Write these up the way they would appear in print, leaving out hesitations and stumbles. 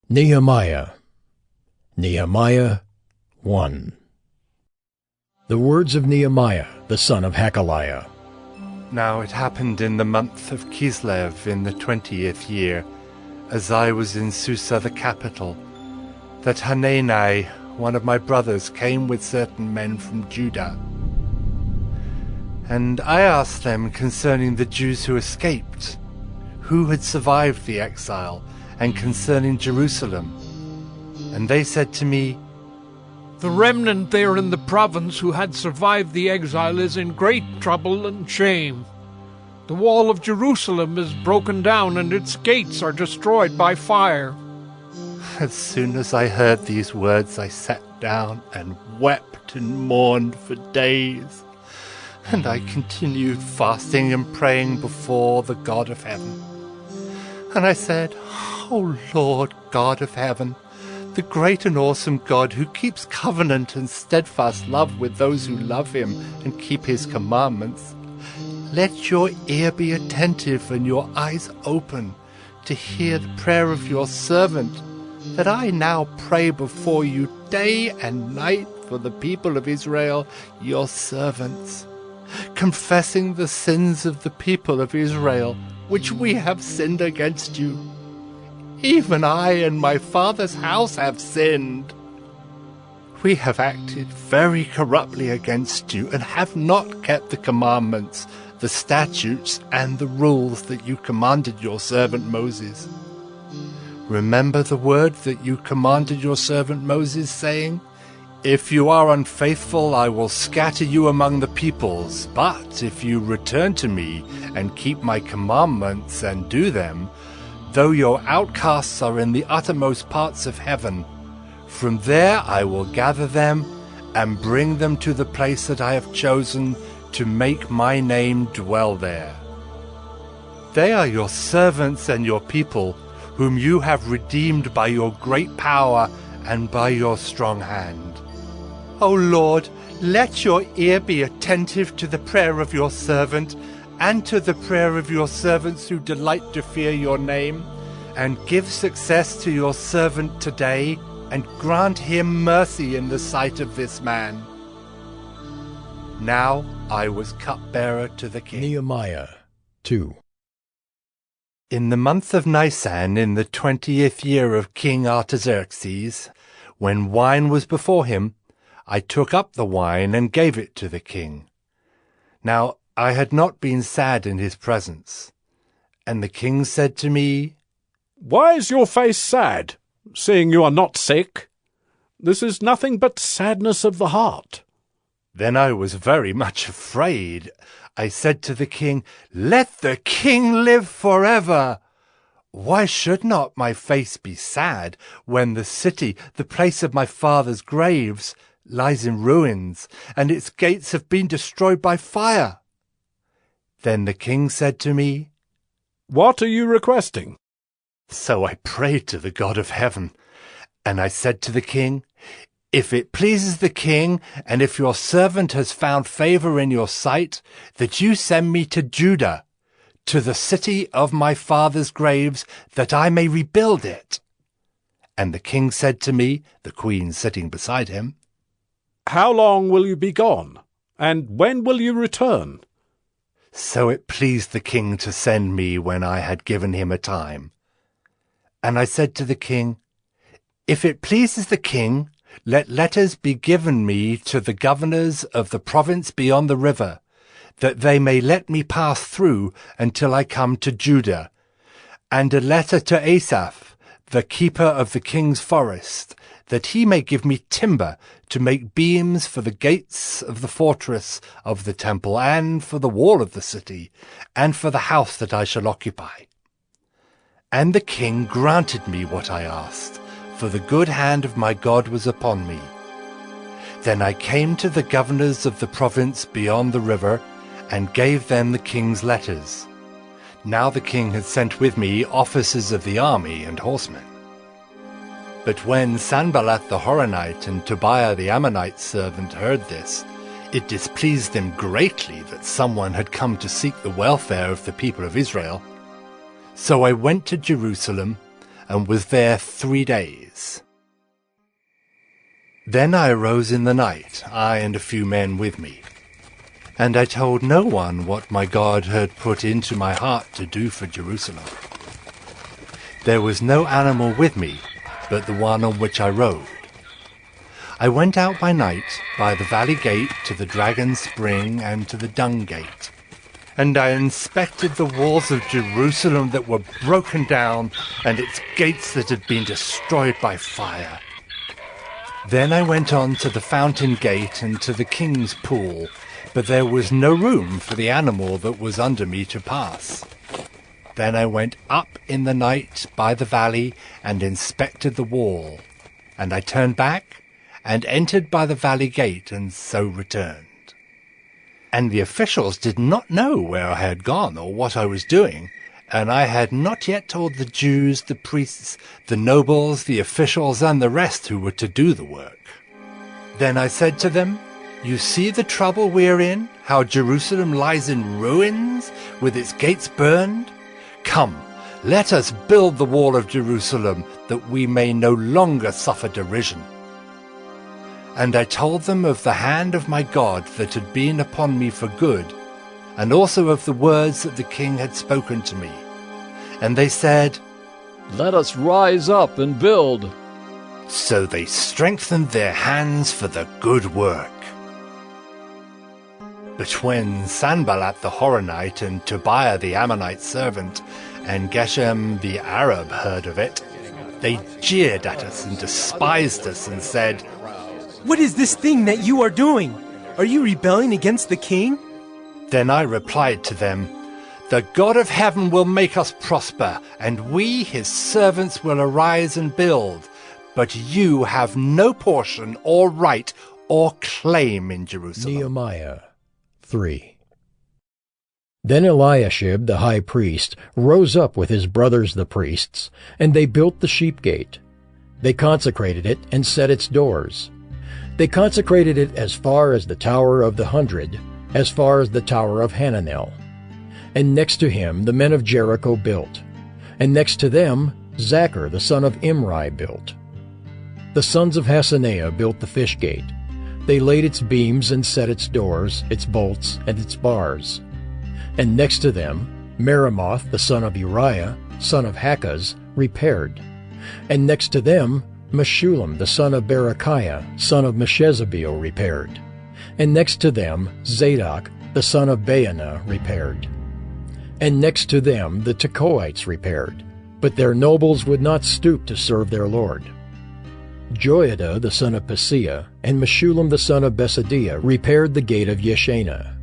Nehemiah. Nehemiah 1. The words of Nehemiah, the son of Hakaliah. Now it happened in the month of Kislev in the 20th year, as I was in Susa the capital, that Hanani, one of my brothers, came with certain men from Judah. And I asked them concerning the Jews who escaped, who had survived the exile, and concerning Jerusalem. And they said to me, "The remnant there in the province who had survived the exile is in great trouble and shame. The wall of Jerusalem is broken down and its gates are destroyed by fire." As soon as I heard these words, I sat down and wept and mourned for days. And I continued fasting and praying before the God of heaven. And I said, "O Lord, God of heaven, the great and awesome God who keeps covenant and steadfast love with those who love him and keep his commandments, let your ear be attentive and your eyes open to hear the prayer of your servant, that I now pray before you day and night for the people of Israel, your servants, confessing the sins of the people of Israel, which we have sinned against you. Even I and my father's house have sinned. We have acted very corruptly against you and have not kept the commandments, the statutes, and the rules that you commanded your servant Moses. Remember the word that you commanded your servant Moses, saying, 'If you are unfaithful, I will scatter you among the peoples. But if you return to me and keep my commandments and do them, though your outcasts are in the uttermost parts of heaven, from there I will gather them and bring them to the place that I have chosen to make my name dwell there.' They are your servants and your people, whom you have redeemed by your great power and by your strong hand. O Lord, let your ear be attentive to the prayer of your servant and to the prayer of your servants who delight to fear your name, and give success to your servant today, and grant him mercy in the sight of this man." Now I was cupbearer to the king. Nehemiah 2. In the month of Nisan, in the 20th year of King Artaxerxes, when wine was before him, I took up the wine and gave it to the king. Now I had not been sad in his presence. And the king said to me, "Why is your face sad, seeing you are not sick? This is nothing but sadness of the heart." Then I was very much afraid. I said to the king, "Let the king live forever! Why should not my face be sad when the city, the place of my father's graves, lies in ruins, and its gates have been destroyed by fire?" Then the king said to me, "What are you requesting?" So I prayed to the God of heaven, and I said to the king, "If it pleases the king, and if your servant has found favor in your sight, that you send me to Judah, to the city of my father's graves, that I may rebuild it." And the king said to me, the queen sitting beside him, "How long will you be gone, and when will you return?" So it pleased the king to send me when I had given him a time. And I said to the king, "If it pleases the king, let letters be given me to the governors of the province beyond the river, that they may let me pass through until I come to Judah, and a letter to Asaph, the keeper of the king's forest, that he may give me timber to make beams for the gates of the fortress of the temple, and for the wall of the city, and for the house that I shall occupy." And the king granted me what I asked, for the good hand of my God was upon me. Then I came to the governors of the province beyond the river, and gave them the king's letters. Now the king had sent with me officers of the army and horsemen. But when Sanballat the Horonite and Tobiah the Ammonite servant heard this, it displeased them greatly that someone had come to seek the welfare of the people of Israel. So I went to Jerusalem, and was there 3 days. Then I arose in the night, I and a few men with me. And I told no one what my God had put into my heart to do for Jerusalem. There was no animal with me but the one on which I rode. I went out by night by the valley gate to the Dragon's Spring and to the Dung Gate. And I inspected the walls of Jerusalem that were broken down and its gates that had been destroyed by fire. Then I went on to the Fountain Gate and to the King's Pool, but there was no room for the animal that was under me to pass. Then I went up in the night by the valley and inspected the wall, and I turned back and entered by the valley gate and so returned. And the officials did not know where I had gone or what I was doing, and I had not yet told the Jews, the priests, the nobles, the officials, and the rest who were to do the work. Then I said to them, "You see the trouble we are in, how Jerusalem lies in ruins, with its gates burned? Come, let us build the wall of Jerusalem, that we may no longer suffer derision." And I told them of the hand of my God that had been upon me for good, and also of the words that the king had spoken to me. And they said, "Let us rise up and build." So they strengthened their hands for the good work. But when Sanballat the Horonite and Tobiah the Ammonite servant and Geshem the Arab heard of it, they jeered at us and despised us and said, "What is this thing that you are doing? Are you rebelling against the king?" Then I replied to them, "The God of heaven will make us prosper, and we, his servants, will arise and build. But you have no portion or right or claim in Jerusalem." Nehemiah 3. Then Eliashib the high priest rose up with his brothers the priests, and they built the sheep gate. They consecrated it and set its doors. They consecrated it as far as the Tower of the 100, as far as the Tower of Hananel. And next to him the men of Jericho built. And next to them Zachar the son of Imri built. The sons of Hasaneah built the fish gate. They laid its beams and set its doors, its bolts, and its bars. And next to them Meremoth the son of Uriah, son of Hakaz, repaired. And next to them Meshullam the son of Berechiah, son of Meshezabeel, repaired. And next to them Zadok the son of Baanah repaired. And next to them the Tekoites repaired, but their nobles would not stoop to serve their lord. Joiada the son of Paseah and Meshullam the son of Besadiah repaired the gate of Yeshana.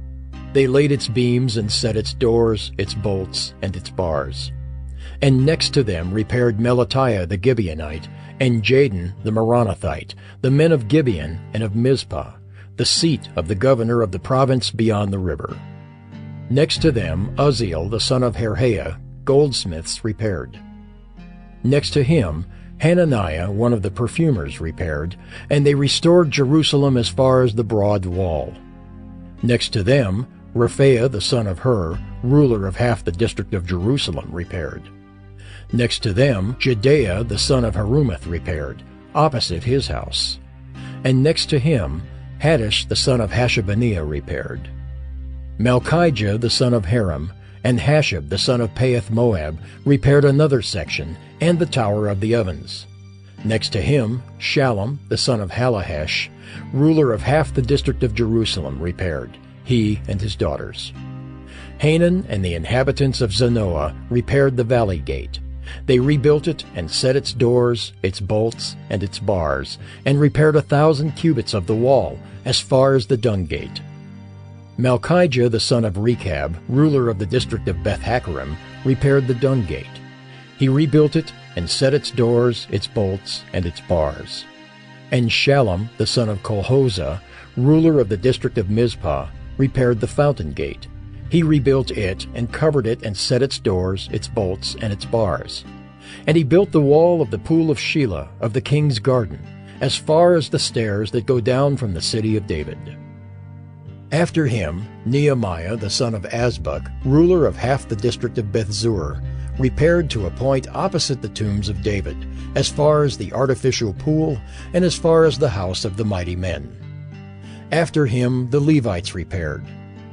They laid its beams and set its doors, its bolts, and its bars. And next to them repaired Melatiah the Gibeonite and Jadon the Meronothite, the men of Gibeon and of Mizpah, the seat of the governor of the province beyond the river. Next to them Uzziel the son of Harhaiah, goldsmiths, repaired. Next to him Hananiah, one of the perfumers, repaired, and they restored Jerusalem as far as the broad wall. Next to them Rephaiah the son of Hur, ruler of half the district of Jerusalem, repaired. Next to them Jedaiah the son of Harumaph repaired, opposite his house. And next to him Haddish the son of Hashabaniah repaired. Malchijah the son of Haram and Hashab the son of Pahath-Moab repaired another section and the Tower of the Ovens. Next to him Shallum the son of Halahesh, ruler of half the district of Jerusalem, repaired, he and his daughters. Hanan and the inhabitants of Zanoah repaired the valley gate. They rebuilt it and set its doors, its bolts, and its bars, and repaired 1,000 cubits of the wall, as far as the Dung Gate. Malchijah the son of Rechab, ruler of the district of Beth-Hakerem, repaired the Dung Gate. He rebuilt it and set its doors, its bolts, and its bars. And Shallum the son of Kolhozah, ruler of the district of Mizpah, repaired the Fountain Gate. He rebuilt it and covered it and set its doors, its bolts, and its bars. And he built the wall of the pool of Shelah of the king's garden, as far as the stairs that go down from the city of David. After him, Nehemiah the son of Azbuk, ruler of half the district of Bethzur, repaired to a point opposite the tombs of David, as far as the artificial pool and as far as the house of the mighty men. After him the Levites repaired,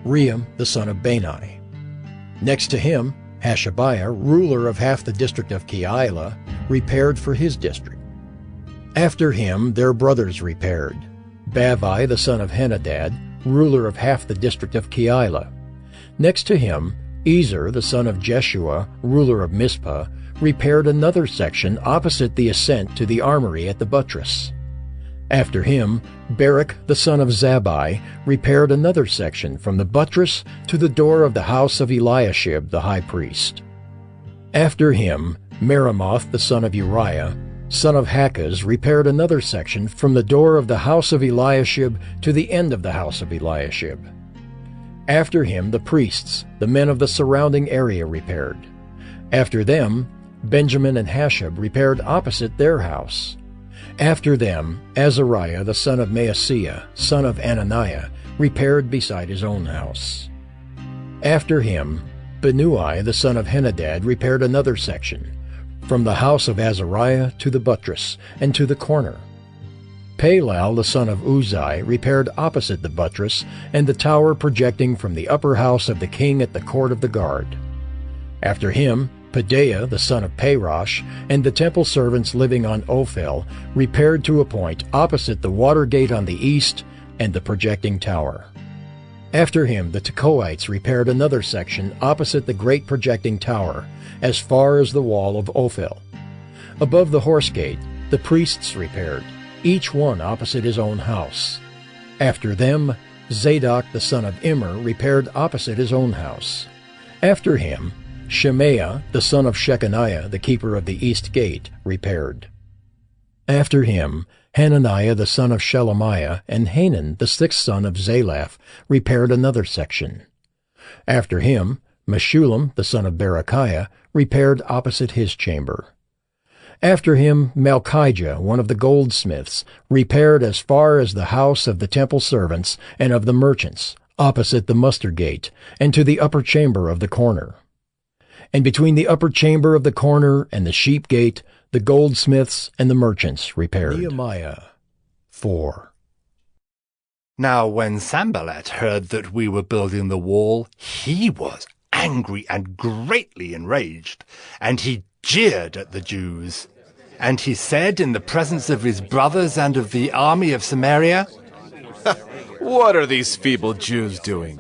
Rehum the son of Bani. Next to him, Hashabiah, ruler of half the district of Keilah, repaired for his district. After him their brothers repaired, Bavai the son of Henadad, ruler of half the district of Keilah. Next to him, Ezer the son of Jeshua, ruler of Mizpah, repaired another section opposite the ascent to the armory at the buttress. After him, Barak the son of Zabbai repaired another section from the buttress to the door of the house of Eliashib the high priest. After him, Meremoth the son of Uriah, son of Hakaz, repaired another section from the door of the house of Eliashib to the end of the house of Eliashib. After him the priests, the men of the surrounding area, repaired. After them, Benjamin and Hashab repaired opposite their house. After them, Azariah the son of Maaseiah, son of Ananiah, repaired beside his own house. After him, Benui the son of Henadad repaired another section, from the house of Azariah to the buttress and to the corner. Palal the son of Uzai repaired opposite the buttress and the tower projecting from the upper house of the king at the court of the guard. After him, Pedaiah the son of Parosh and the temple servants living on Ophel repaired to a point opposite the water gate on the east and the projecting tower. After him the Tekoites repaired another section opposite the great projecting tower, as far as the wall of Ophel. Above the horse gate the priests repaired, each one opposite his own house. After them, Zadok the son of Immer repaired opposite his own house. After him, Shemaiah the son of Shechaniah, the keeper of the east gate, repaired. After him, Hananiah the son of Shelemiah and Hanan the sixth son of Zalaph repaired another section. After him, Meshullam the son of Berechiah repaired opposite his chamber. After him, Malchijah, one of the goldsmiths, repaired as far as the house of the temple servants and of the merchants, opposite the muster gate, and to the upper chamber of the corner. And between the upper chamber of the corner and the sheep gate, the goldsmiths and the merchants repaired. Nehemiah 4. Now when Sanballat heard that we were building the wall, he was angry and greatly enraged, and he jeered at the Jews. And he said in the presence of his brothers and of the army of Samaria, "What are these feeble Jews doing?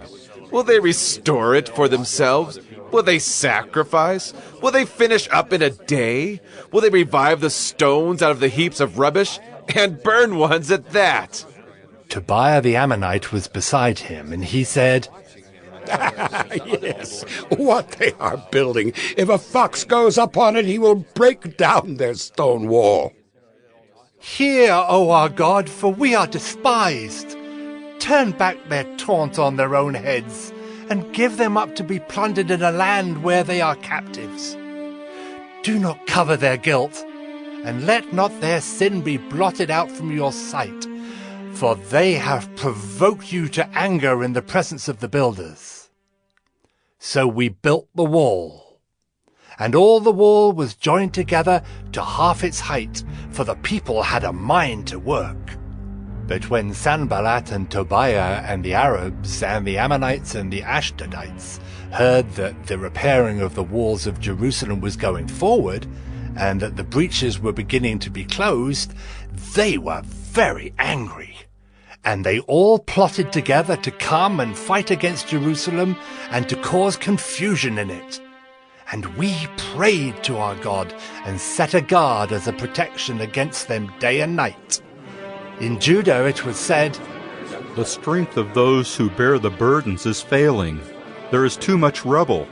Will they restore it for themselves? Will they sacrifice? Will they finish up in a day? Will they revive the stones out of the heaps of rubbish, and burn ones at that?" Tobiah the Ammonite was beside him, and he said, Yes, what they are building. If a fox goes up on it, he will break down their stone wall. "Hear, O our God, for we are despised. Turn back their taunt on their own heads, and give them up to be plundered in a land where they are captives. Do not cover their guilt, and let not their sin be blotted out from your sight, for they have provoked you to anger in the presence of the builders." So we built the wall, and all the wall was joined together to half its height, for the people had a mind to work. But when Sanballat and Tobiah and the Arabs and the Ammonites and the Ashdodites heard that the repairing of the walls of Jerusalem was going forward, and that the breaches were beginning to be closed, they were very angry. And they all plotted together to come and fight against Jerusalem and to cause confusion in it. And we prayed to our God and set a guard as a protection against them day and night. In Judah it was said, "The strength of those who bear the burdens is failing. There is too much rubble.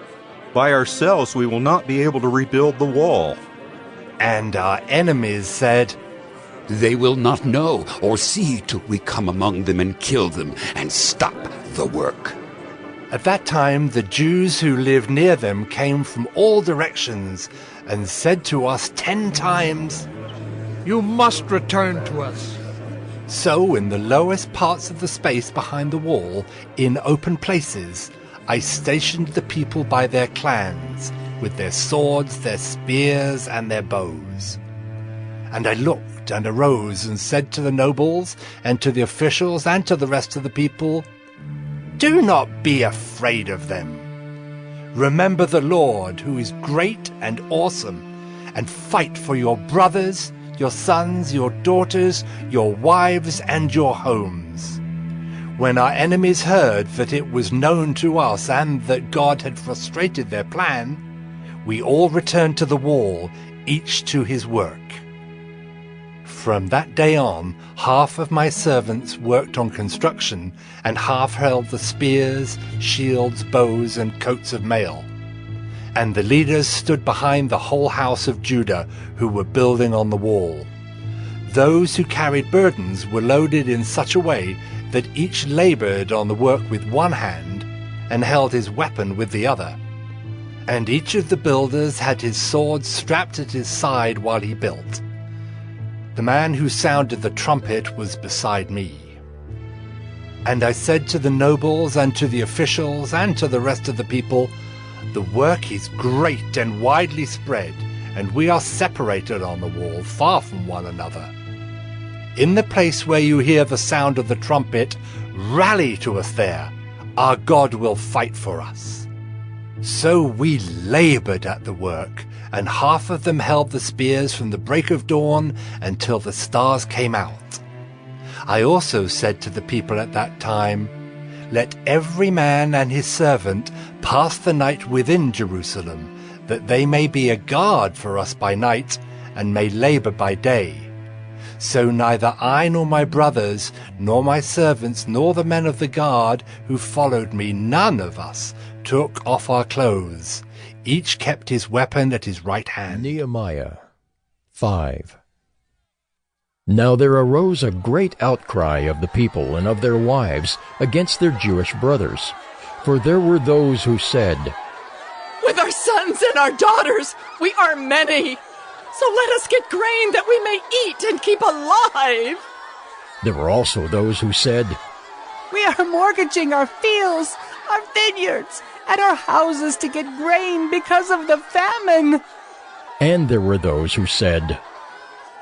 By ourselves we will not be able to rebuild the wall." And our enemies said, They will not know or see till we come among them and kill them and stop the work. At that time the Jews who lived near them came from all directions and said to us 10 times, "You must return to us." So in the lowest parts of the space behind the wall, in open places, I stationed the people by their clans, with their swords, their spears, and their bows. And I looked and arose and said to the nobles and to the officials and to the rest of the people, "Do not be afraid of them. Remember the Lord, who is great and awesome, and fight for your brothers, your sons, your daughters, your wives, and your homes." When our enemies heard that it was known to us and that God had frustrated their plan, we all returned to the wall, each to his work. From that day on, half of my servants worked on construction, and half held the spears, shields, bows, and coats of mail. And the leaders stood behind the whole house of Judah, who were building on the wall. Those who carried burdens were loaded in such a way that each labored on the work with one hand and held his weapon with the other. And each of the builders had his sword strapped at his side while he built. The man who sounded the trumpet was beside me. And I said to the nobles and to the officials and to the rest of the people, "The work is great and widely spread, and we are separated on the wall, far from one another. In the place where you hear the sound of the trumpet, rally to us there. Our God will fight for us." So we labored at the work, and half of them held the spears from the break of dawn until the stars came out. I also said to the people at that time, "Let every man and his servant pass the night within Jerusalem, that they may be a guard for us by night, and may labor by day. So neither I nor my brothers, nor my servants, nor the men of the guard who followed me, none of us took off our clothes. Each kept his weapon at his right hand." Nehemiah 5. Now there arose a great outcry of the people and of their wives against their Jewish brothers. For there were those who said, "With our sons and our daughters, we are many. So let us get grain that we may eat and keep alive." There were also those who said, "We are mortgaging our fields, our vineyards, and our houses to get grain because of the famine." And there were those who said,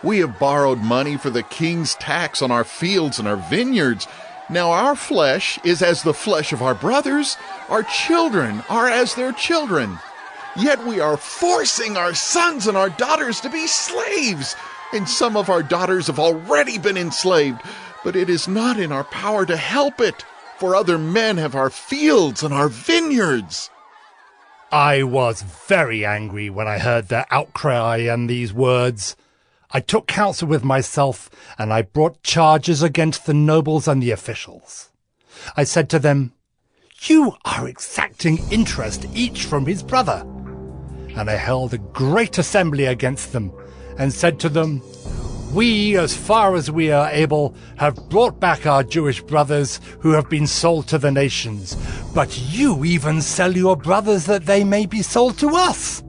"We have borrowed money for the king's tax on our fields and our vineyards. Now our flesh is as the flesh of our brothers, our children are as their children. Yet we are forcing our sons and our daughters to be slaves, and some of our daughters have already been enslaved, but it is not in our power to help it, for other men have our fields and our vineyards." I was very angry when I heard their outcry and these words. I took counsel with myself, and I brought charges against the nobles and the officials. I said to them, "You are exacting interest each from his brother." And I held a great assembly against them, and said to them, "We, as far as we are able, have brought back our Jewish brothers who have been sold to the nations, but you even sell your brothers that they may be sold to us."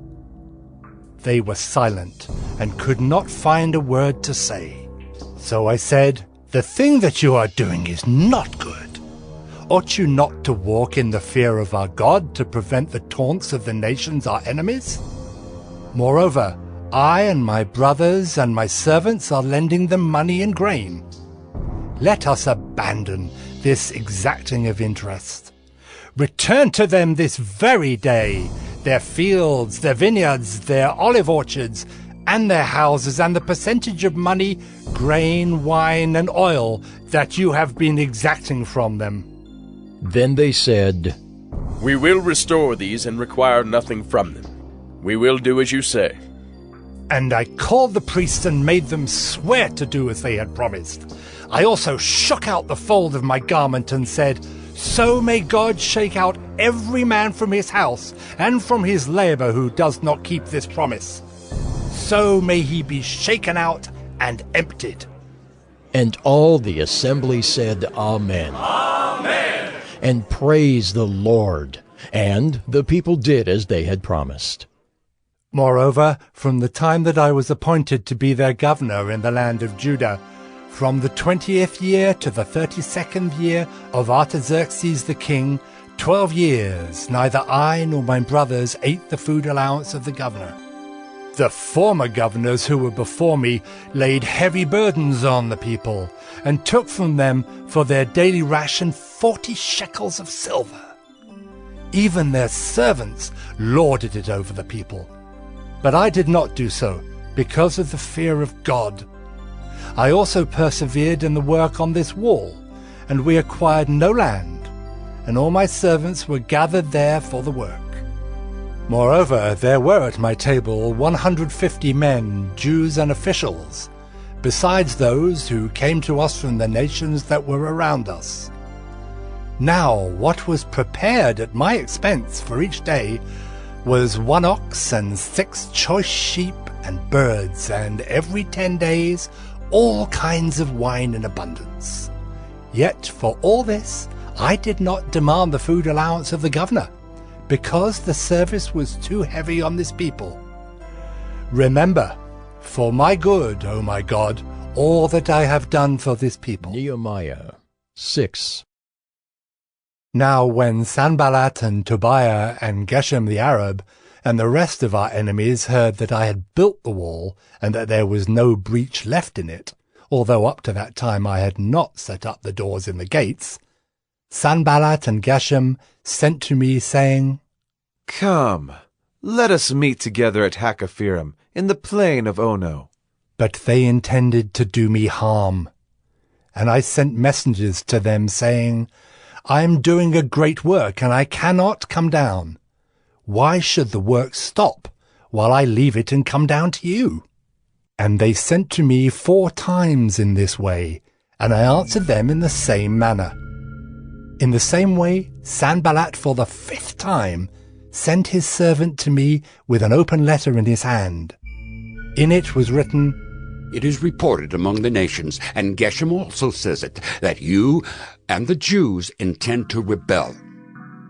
They were silent and could not find a word to say. So I said, "The thing that you are doing is not good. Ought you not to walk in the fear of our God to prevent the taunts of the nations, our enemies? Moreover, I and my brothers and my servants are lending them money and grain. Let us abandon this exacting of interest. Return to them this very day their fields, their vineyards, their olive orchards, and their houses, and the percentage of money, grain, wine, and oil that you have been exacting from them." Then they said, "We will restore these and require nothing from them. We will do as you say." And I called the priests and made them swear to do as they had promised. I also shook out the fold of my garment and said, "So may God shake out every man from his house and from his labor who does not keep this promise. So may he be shaken out and emptied." And all the assembly said, Amen. Amen. And praised the Lord. And the people did as they had promised. Moreover, from the time that I was appointed to be their governor in the land of Judah, from the 20th year to the 32nd year of Artaxerxes the king, 12 years, neither I nor my brothers ate the food allowance of the governor. The former governors who were before me laid heavy burdens on the people, and took from them for their daily ration 40 shekels of silver. Even their servants lorded it over the people. But I did not do so, because of the fear of God. I also persevered in the work on this wall, and we acquired no land, and all my servants were gathered there for the work. Moreover, there were at my table 150 men, Jews and officials, besides those who came to us from the nations that were around us. Now what was prepared at my expense for each day was 1 ox and 6 choice sheep and birds, and every 10 days all kinds of wine in abundance. Yet for all this I did not demand the food allowance of the governor, because the service was too heavy on this people. Remember, for my good, O my God, all that I have done for this people. Nehemiah 6. Now when Sanballat and Tobiah and Geshem the Arab and the rest of our enemies heard that I had built the wall, and that there was no breach left in it, although up to that time I had not set up the doors in the gates, Sanballat and Geshem sent to me, saying, Come, let us meet together at Hakkephirim, in the plain of Ono. But they intended to do me harm. And I sent messengers to them, saying, I am doing a great work, and I cannot come down. Why should the work stop, while I leave it and come down to you? And they sent to me 4 times in this way, and I answered them in the same manner. In the same way, Sanballat for the 5th time sent his servant to me with an open letter in his hand. In it was written, It is reported among the nations, and Geshem also says it, that you and the Jews intend to rebel.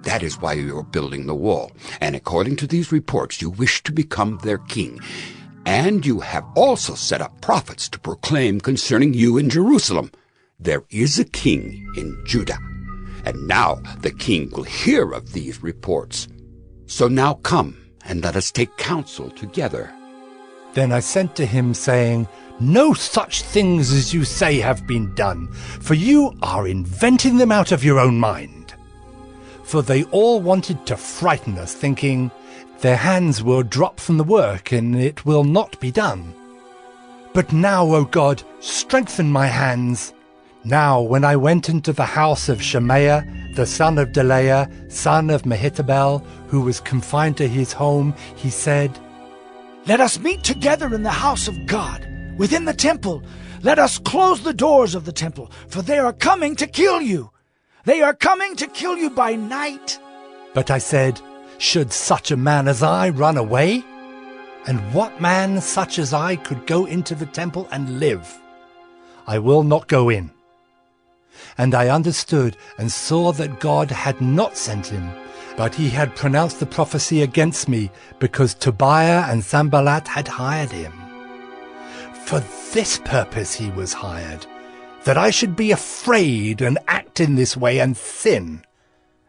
That is why you are building the wall, and according to these reports you wish to become their king. And you have also set up prophets to proclaim concerning you in Jerusalem, there is a king in Judah. And now the king will hear of these reports. So now come, and let us take counsel together. Then I sent to him, saying, No such things as you say have been done, for you are inventing them out of your own mind. For they all wanted to frighten us, thinking, Their hands will drop from the work, and it will not be done. But now, O God, strengthen my hands. Now when I went into the house of Shemaiah, the son of Delaiah, son of Mehetabel, who was confined to his home, he said, Let us meet together in the house of God, within the temple. Let us close the doors of the temple, for they are coming to kill you. They are coming to kill you by night. But I said, Should such a man as I run away? And what man such as I could go into the temple and live? I will not go in. And I understood and saw that God had not sent him, but he had pronounced the prophecy against me, because Tobiah and Sanballat had hired him. For this purpose he was hired, that I should be afraid and act in this way and sin,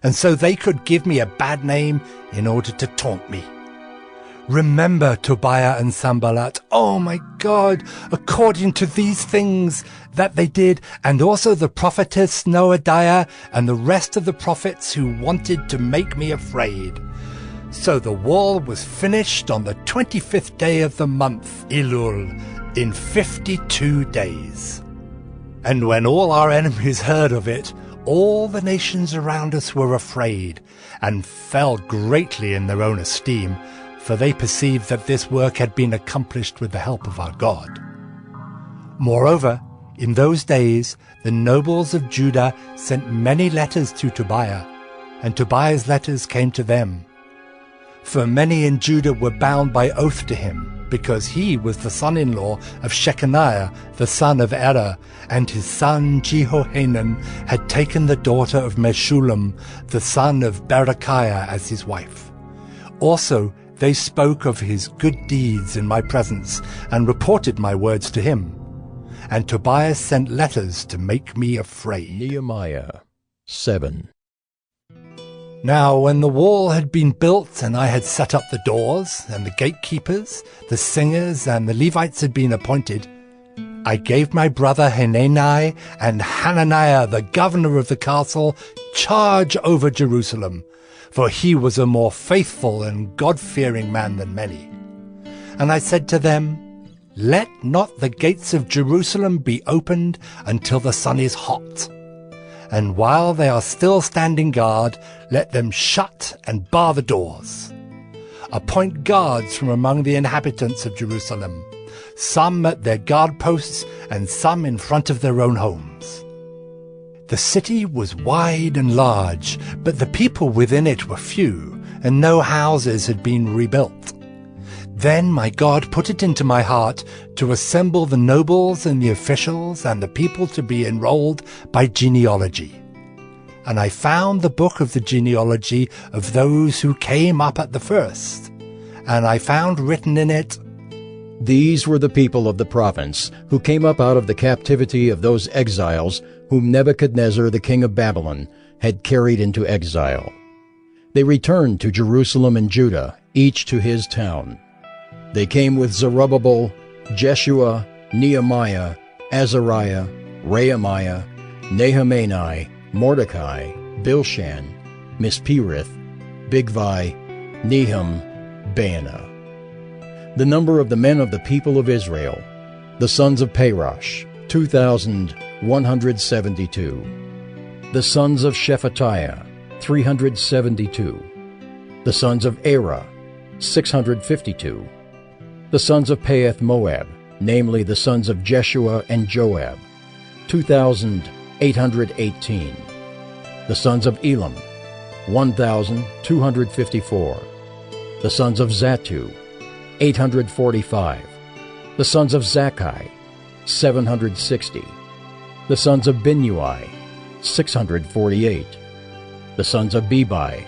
and so they could give me a bad name in order to taunt me. Remember Tobiah and Sanballat, oh my God, according to these things that they did, and also the prophetess Noadiah and the rest of the prophets who wanted to make me afraid. So the wall was finished on the 25th day of the month, Elul, in 52 days. And when all our enemies heard of it, all the nations around us were afraid, and fell greatly in their own esteem, for they perceived that this work had been accomplished with the help of our God. Moreover, in those days the nobles of Judah sent many letters to Tobiah, and Tobiah's letters came to them. For many in Judah were bound by oath to him, because he was the son-in-law of Shechaniah, the son of Erah, and his son Jehohanan had taken the daughter of Meshullam, the son of Berechiah, as his wife. Also they spoke of his good deeds in my presence, and reported my words to him. And Tobias sent letters to make me afraid. Nehemiah 7. Now when the wall had been built, and I had set up the doors, and the gatekeepers, the singers, and the Levites had been appointed, I gave my brother Hanani and Hananiah, the governor of the castle, charge over Jerusalem, for he was a more faithful and God-fearing man than many. And I said to them, Let not the gates of Jerusalem be opened until the sun is hot. And while they are still standing guard, let them shut and bar the doors. Appoint guards from among the inhabitants of Jerusalem, some at their guard posts and some in front of their own homes. The city was wide and large, but the people within it were few, and no houses had been rebuilt. Then my God put it into my heart to assemble the nobles and the officials and the people to be enrolled by genealogy. And I found the book of the genealogy of those who came up at the first. And I found written in it, These were the people of the province who came up out of the captivity of those exiles whom Nebuchadnezzar the king of Babylon had carried into exile. They returned to Jerusalem and Judah, each to his town. They came with Zerubbabel, Jeshua, Nehemiah, Azariah, Rehemiah, Nehemiah, Mordecai, Bilshan, Mispirith, Bigvai, Nehum, Baanah. The number of the men of the people of Israel, the sons of Parosh, 2,172. The sons of Shephatiah, 372. The sons of Era, 652. The sons of Paeth Moab, namely the sons of Jeshua and Joab, 2,818. The sons of Elam, 1,254. The sons of Zatu, 845. The sons of Zakkai, 760. The sons of Binnui, 648. The sons of Bebai,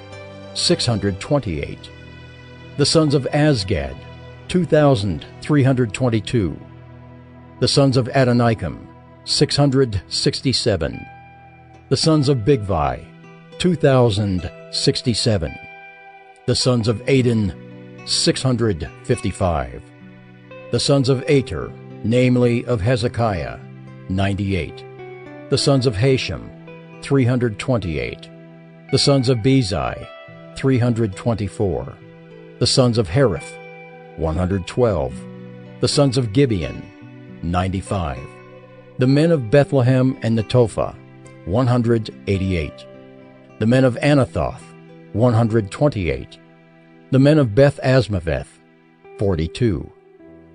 628. The sons of Azgad, 2,322. The sons of Adonikam, 667. The sons of Bigvai, 2,067. The sons of Adin, 655. The sons of Ater, namely of Hezekiah, 98. The sons of Hashem, 328. The sons of Bezai, 324. The sons of Hariph, 112. The sons of Gibeon, 95. The men of Bethlehem and Netophah, 188. The men of Anathoth, 128. The men of Beth Asmaveth, 42.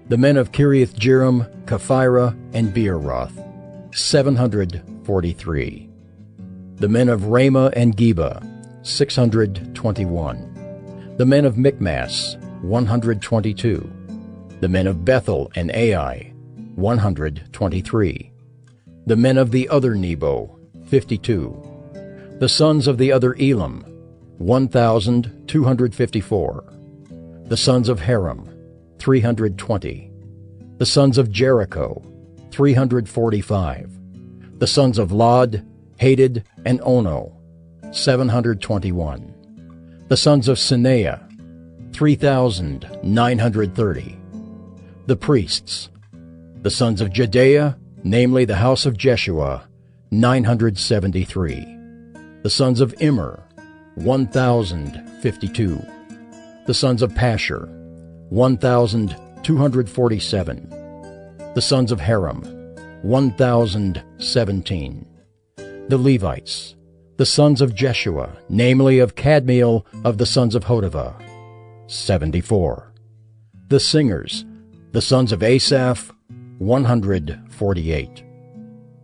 The men of Kiriath-Jearim, Kephirah, and Beeroth, 743. The men of Ramah and Geba, 621. The men of Michmas, 122. The men of Bethel and Ai, 123. The men of the other Nebo, 52. The sons of the other Elam, 1,254. The sons of Haram, 320. The sons of Jericho, 345. The sons of Lod, Hadid, and Ono, 721. The sons of Sineah, 3,930. The priests, the sons of Jedaiah, namely the house of Jeshua, 973. The sons of Immer, 1,052. The sons of Pashur, 1,247. The sons of Haram, 1,017. The Levites, the sons of Jeshua, namely of Kadmiel of the sons of Hodavah, 74. The singers, the sons of Asaph, 148.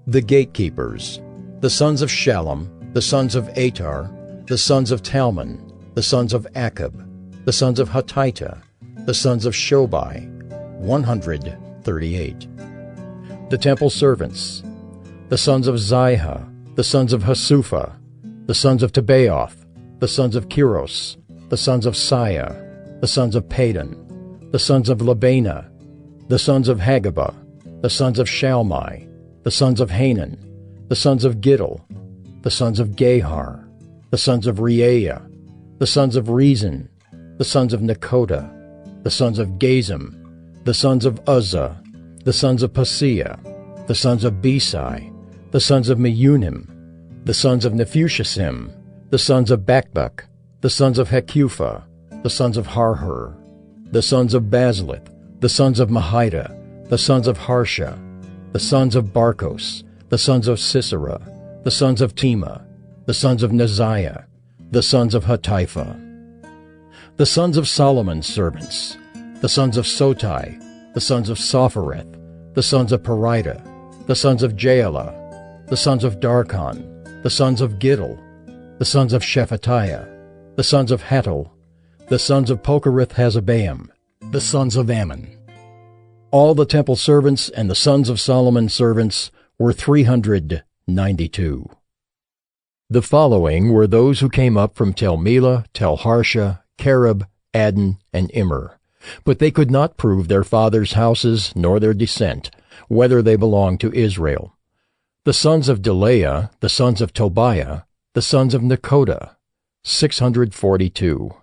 The gatekeepers, the sons of Shallum, the sons of Atar, the sons of Talmon, the sons of Akab, the sons of Hatita, the sons of Shobai, 138. The temple servants, the sons of Ziha, the sons of Hasupha, the sons of Tebaoth, the sons of Kiros, the sons of Saya, the sons of Padon, the sons of Labana, the sons of Hagabah, the sons of Shalmai, the sons of Hanan, the sons of Giddel, the sons of Gahar, the sons of Reaiah, the sons of Rezin, the sons of Nekoda, the sons of Gazim, the sons of Uzzah, the sons of Paseah, the sons of Besai, the sons of Meunim, the sons of Nephushim, the sons of Bakbuk, the sons of Hekupha, the sons of Harhur, the sons of Bazlith, the sons of Mahida, the sons of Harsha, the sons of Barkos, the sons of Sisera, the sons of Tema, the sons of Neziah, the sons of Hatipha, the sons of Solomon's servants, the sons of Sotai, the sons of Sophereth, the sons of Perida, the sons of Jaala, the sons of Darkon, the sons of Giddel, the sons of Shephatiah, the sons of Hattil, the sons of Pokereth-Hazzebaim, the sons of Ammon. All the temple servants and the sons of Solomon's servants were 392. The following were those who came up from Tel Melah, Tel Harsha, Kerub, Adon, and Immer, but they could not prove their fathers' houses nor their descent, whether they belonged to Israel. The sons of Delaiah, the sons of Tobiah, the sons of Nekoda, 642.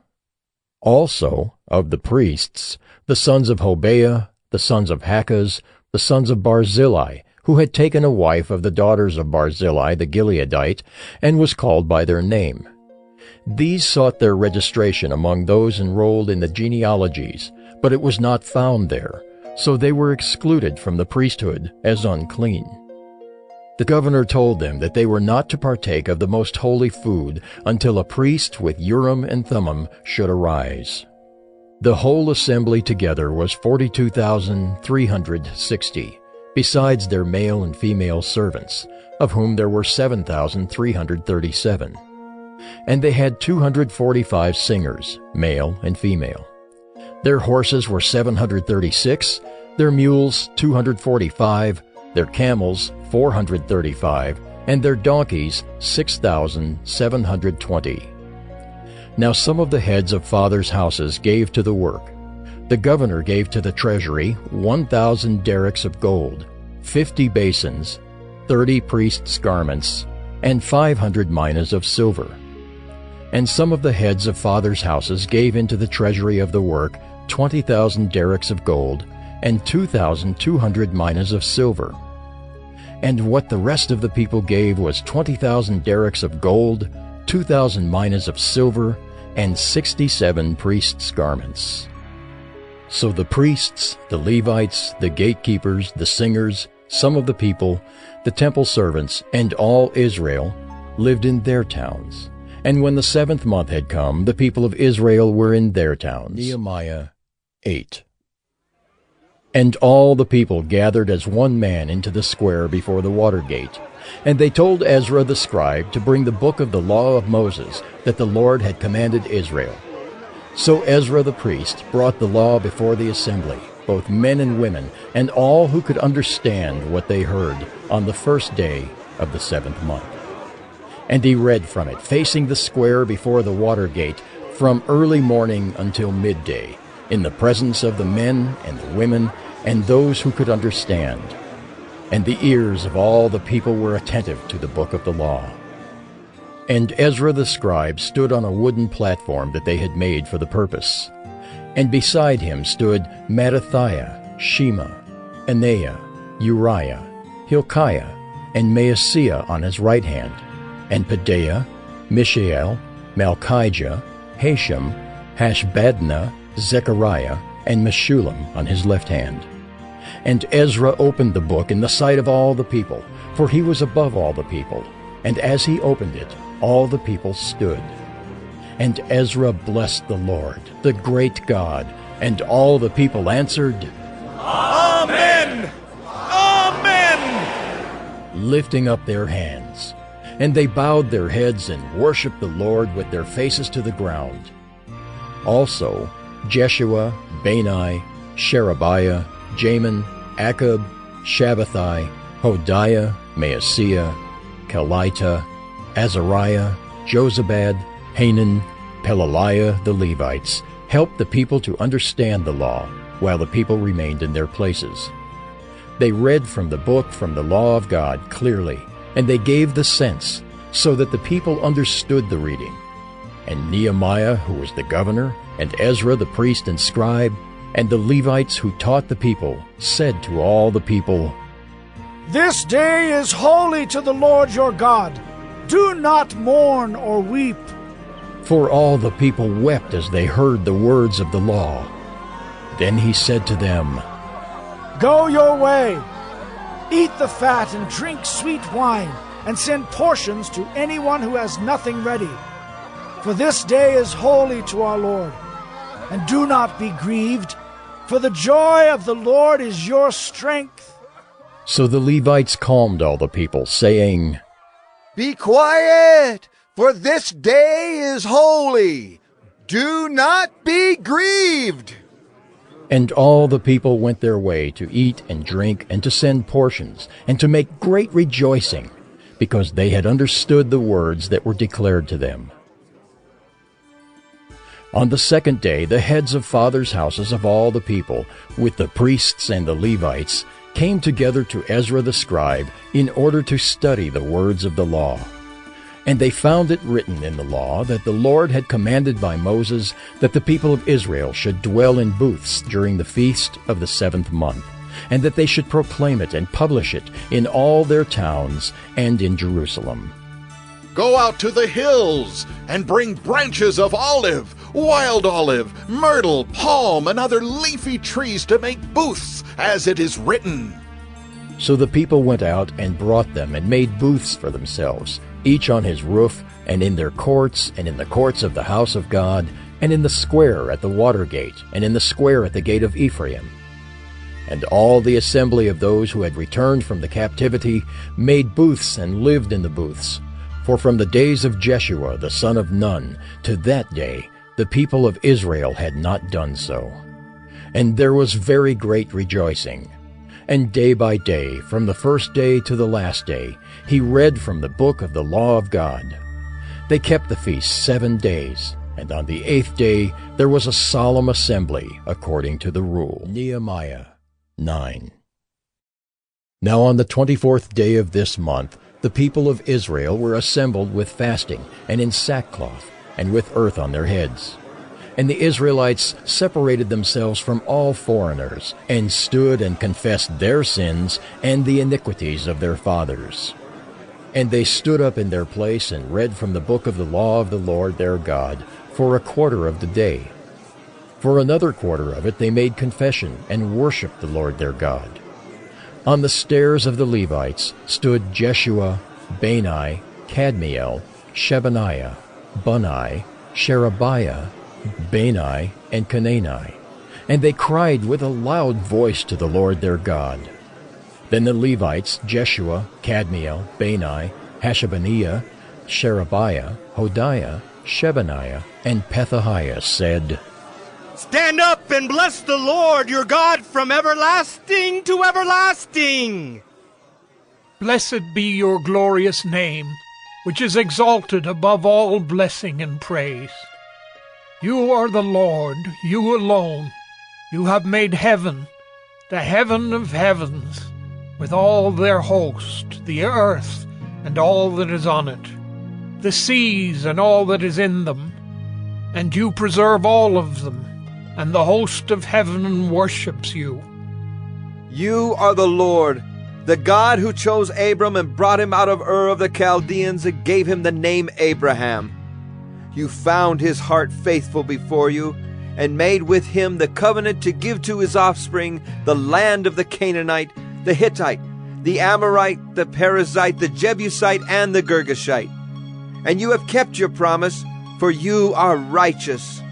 Also, of the priests, the sons of Hobaiah, the sons of Hakkaz, the sons of Barzillai, who had taken a wife of the daughters of Barzillai the Gileadite, and was called by their name. These sought their registration among those enrolled in the genealogies, but it was not found there, so they were excluded from the priesthood as unclean. The governor told them that they were not to partake of the most holy food until a priest with Urim and Thummim should arise. The whole assembly together was 42,360, besides their male and female servants, of whom there were 7,337. And they had 245 singers, male and female. Their horses were 736, their mules 245, their camels 435, and their donkeys 6,720. Now some of the heads of fathers' houses gave to the work. The governor gave to the treasury 1,000 derricks of gold, 50 basins, 30 priests' garments, and 500 minas of silver. And some of the heads of fathers' houses gave into the treasury of the work 20,000 derricks of gold, and 2,200 minas of silver. And what the rest of the people gave was 20,000 derricks of gold, 2,000 minas of silver, and 67 priests' garments. So the priests, the Levites, the gatekeepers, the singers, some of the people, the temple servants, and all Israel lived in their towns. And when the 7th month had come, the people of Israel were in their towns. Nehemiah 8. And all the people gathered as one man into the square before the water gate. And they told Ezra the scribe to bring the book of the law of Moses that the Lord had commanded Israel. So Ezra the priest brought the law before the assembly, both men and women, and all who could understand what they heard on the first day of the 7th month. And he read from it, facing the square before the water gate, from early morning until midday, in the presence of the men and the women and those who could understand. And the ears of all the people were attentive to the book of the law. And Ezra the scribe stood on a wooden platform that they had made for the purpose. And beside him stood Mattathiah, Shema, Anaiah, Uriah, Hilkiah, and Maaseiah on his right hand, and Pedaiah, Mishael, Malchijah, Hashem, Hashbaddanah, Zechariah, and Meshullam on his left hand. And Ezra opened the book in the sight of all the people, for he was above all the people. And as he opened it, all the people stood. And Ezra blessed the Lord, the great God, and all the people answered, Amen! Amen! Lifting up their hands. And they bowed their heads and worshipped the Lord with their faces to the ground. Also, Jeshua, Bani, Sherebiah, Jamin, Akkub, Shabbathai, Hodiah, Maaseiah, Kelita, Azariah, Jozabad, Hanan, Pelaliah the Levites helped the people to understand the law, while the people remained in their places. They read from the book from the law of God clearly, and they gave the sense, so that the people understood the reading. And Nehemiah, who was the governor, and Ezra the priest and scribe, and the Levites who taught the people, said to all the people, "This day is holy to the Lord your God. Do not mourn or weep." For all the people wept as they heard the words of the law. Then he said to them, "Go your way. Eat the fat and drink sweet wine, and send portions to anyone who has nothing ready. For this day is holy to our Lord. And do not be grieved, for the joy of the Lord is your strength." So the Levites calmed all the people, saying, "Be quiet, for this day is holy. Do not be grieved." And all the people went their way to eat and drink and to send portions and to make great rejoicing, because they had understood the words that were declared to them. On the second day, the heads of fathers' houses of all the people, with the priests and the Levites, came together to Ezra the scribe in order to study the words of the law. And they found it written in the law that the Lord had commanded by Moses that the people of Israel should dwell in booths during the feast of the 7th month, and that they should proclaim it and publish it in all their towns and in Jerusalem. "Go out to the hills and bring branches of olive, wild olive, myrtle, palm, and other leafy trees to make booths, as it is written." So the people went out and brought them and made booths for themselves, each on his roof, and in their courts, and in the courts of the house of God, and in the square at the water gate, and in the square at the gate of Ephraim. And all the assembly of those who had returned from the captivity made booths and lived in the booths. For from the days of Jeshua the son of Nun to that day the people of Israel had not done so. And there was very great rejoicing. And day by day, from the first day to the last day, he read from the book of the law of God. They kept the feast 7 days, and on the 8th day there was a solemn assembly according to the rule. Nehemiah 9. Now on the 24th day of this month, the people of Israel were assembled with fasting, and in sackcloth, and with earth on their heads. And the Israelites separated themselves from all foreigners, and stood and confessed their sins and the iniquities of their fathers. And they stood up in their place and read from the book of the law of the Lord their God for a quarter of the day. For another quarter of it they made confession and worshipped the Lord their God. On the stairs of the Levites stood Jeshua, Bani, Kadmiel, Shebaniah, Bunni, Sherebiah, Bani, and Canani, and they cried with a loud voice to the Lord their God. Then the Levites, Jeshua, Kadmiel, Bani, Hashabaniah, Sherebiah, Hodiah, Shebaniah, and Pethahiah said, "Stand up and bless the Lord your God from everlasting to everlasting." Blessed be your glorious name, which is exalted above all blessing and praise. You are the Lord, you alone. You have made heaven, the heaven of heavens, with all their host, the earth and all that is on it, the seas and all that is in them. And you preserve all of them, and the host of heaven worships you. You are the Lord, the God who chose Abram and brought him out of Ur of the Chaldeans and gave him the name Abraham. You found his heart faithful before you, and made with him the covenant to give to his offspring the land of the Canaanite, the Hittite, the Amorite, the Perizzite, the Jebusite, and the Girgashite. And you have kept your promise, for you are righteous.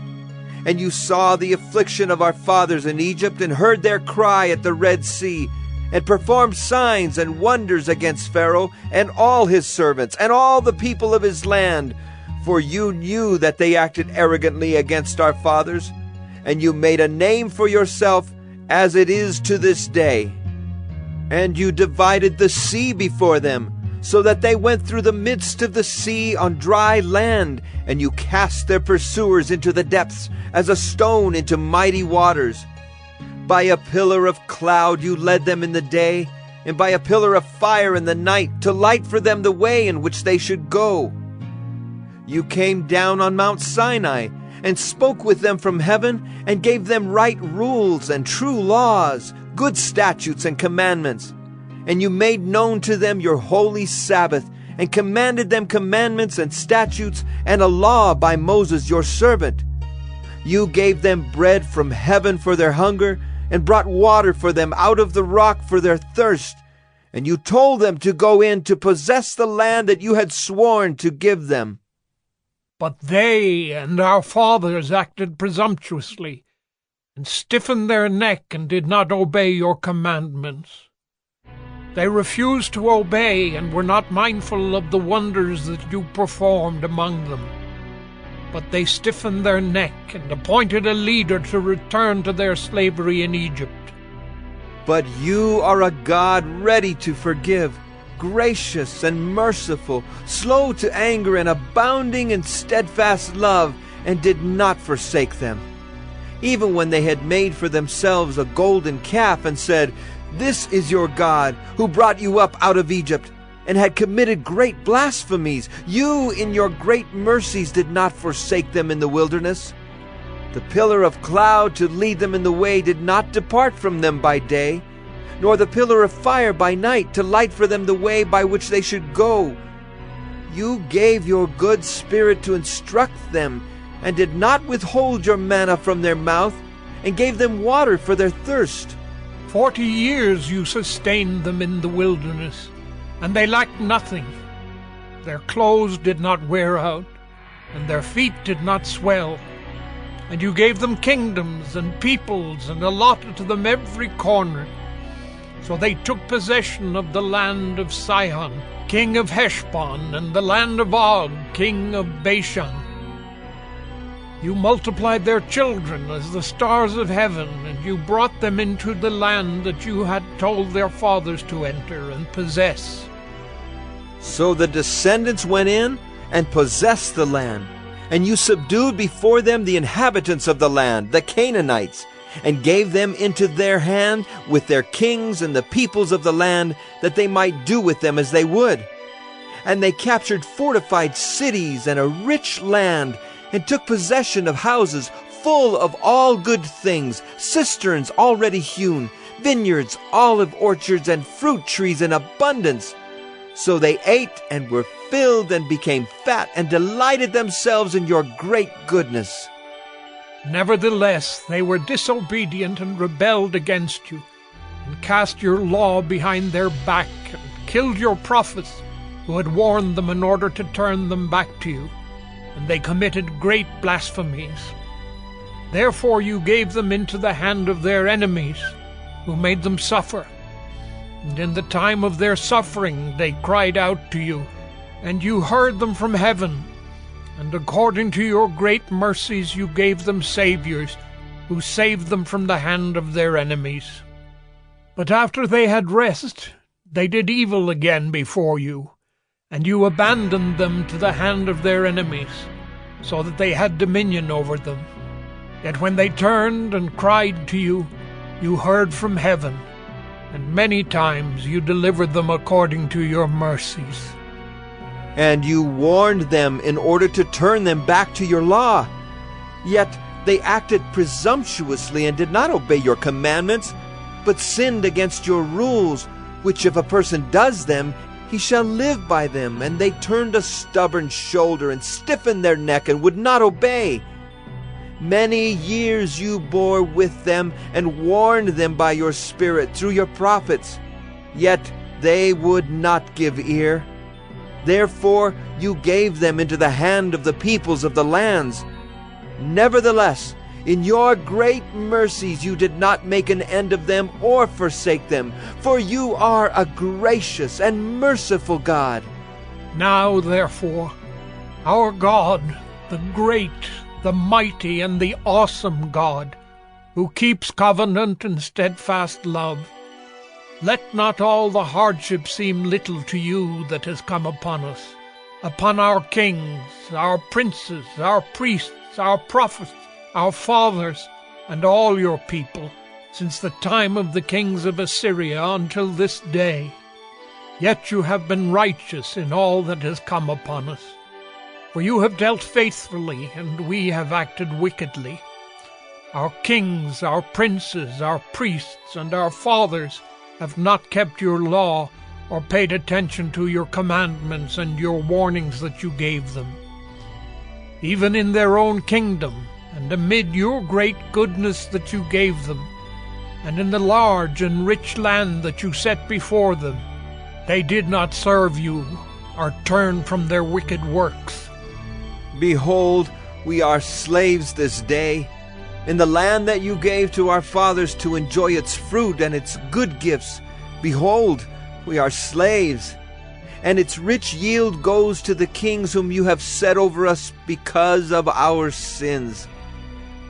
And you saw the affliction of our fathers in Egypt, and heard their cry at the Red Sea, and performed signs and wonders against Pharaoh and all his servants, and all the people of his land. For you knew that they acted arrogantly against our fathers, and you made a name for yourself, as it is to this day. And you divided the sea before them, so that they went through the midst of the sea on dry land, and you cast their pursuers into the depths, as a stone into mighty waters. By a pillar of cloud you led them in the day, and by a pillar of fire in the night to light for them the way in which they should go. You came down on Mount Sinai and spoke with them from heaven and gave them right rules and true laws, good statutes and commandments. And you made known to them your holy Sabbath and commanded them commandments and statutes and a law by Moses your servant. You gave them bread from heaven for their hunger and brought water for them out of the rock for their thirst. And you told them to go in to possess the land that you had sworn to give them. But they and our fathers acted presumptuously, and stiffened their neck and did not obey your commandments. They refused to obey and were not mindful of the wonders that you performed among them. But they stiffened their neck and appointed a leader to return to their slavery in Egypt. But you are a God ready to forgive, gracious and merciful, slow to anger and abounding in steadfast love, and did not forsake them. Even when they had made for themselves a golden calf and said, "This is your God, who brought you up out of Egypt," and had committed great blasphemies, you in your great mercies did not forsake them in the wilderness. The pillar of cloud to lead them in the way did not depart from them by day, nor the pillar of fire by night to light for them the way by which they should go. You gave your good spirit to instruct them, and did not withhold your manna from their mouth, and gave them water for their thirst. 40 years you sustained them in the wilderness, and they lacked nothing. Their clothes did not wear out, and their feet did not swell. And you gave them kingdoms and peoples, and allotted to them every corner. So they took possession of the land of Sihon, king of Heshbon, and the land of Og, king of Bashan. You multiplied their children as the stars of heaven, and you brought them into the land that you had told their fathers to enter and possess. So the descendants went in and possessed the land, and you subdued before them the inhabitants of the land, the Canaanites, and gave them into their hand with their kings and the peoples of the land, that they might do with them as they would. And they captured fortified cities and a rich land, and took possession of houses full of all good things, cisterns already hewn, vineyards, olive orchards, and fruit trees in abundance. So they ate and were filled and became fat, and delighted themselves in your great goodness. Nevertheless, they were disobedient and rebelled against you, and cast your law behind their back, and killed your prophets, who had warned them in order to turn them back to you, and they committed great blasphemies. Therefore you gave them into the hand of their enemies, who made them suffer. And in the time of their suffering they cried out to you, and you heard them from heaven. And according to your great mercies you gave them saviors, who saved them from the hand of their enemies. But after they had rest, they did evil again before you, and you abandoned them to the hand of their enemies, so that they had dominion over them. Yet when they turned and cried to you, you heard from heaven, and many times you delivered them according to your mercies. And you warned them in order to turn them back to your law. Yet they acted presumptuously and did not obey your commandments, but sinned against your rules, which if a person does them, he shall live by them. And they turned a stubborn shoulder and stiffened their neck and would not obey. Many years you bore with them and warned them by your Spirit through your prophets, yet they would not give ear. Therefore you gave them into the hand of the peoples of the lands. Nevertheless, in your great mercies you did not make an end of them or forsake them, for you are a gracious and merciful God. Now, therefore, our God, the great, the mighty, and the awesome God, who keeps covenant and steadfast love, let not all the hardship seem little to you that has come upon us, upon our kings, our princes, our priests, our prophets, our fathers, and all your people, since the time of the kings of Assyria until this day. Yet you have been righteous in all that has come upon us. For you have dealt faithfully, and we have acted wickedly. Our kings, our princes, our priests, and our fathers have not kept your law or paid attention to your commandments and your warnings that you gave them. Even in their own kingdom, and amid your great goodness that you gave them, and in the large and rich land that you set before them, they did not serve you or turn from their wicked works. Behold, we are slaves this day, in the land that you gave to our fathers to enjoy its fruit and its good gifts. Behold, we are slaves, and its rich yield goes to the kings whom you have set over us because of our sins.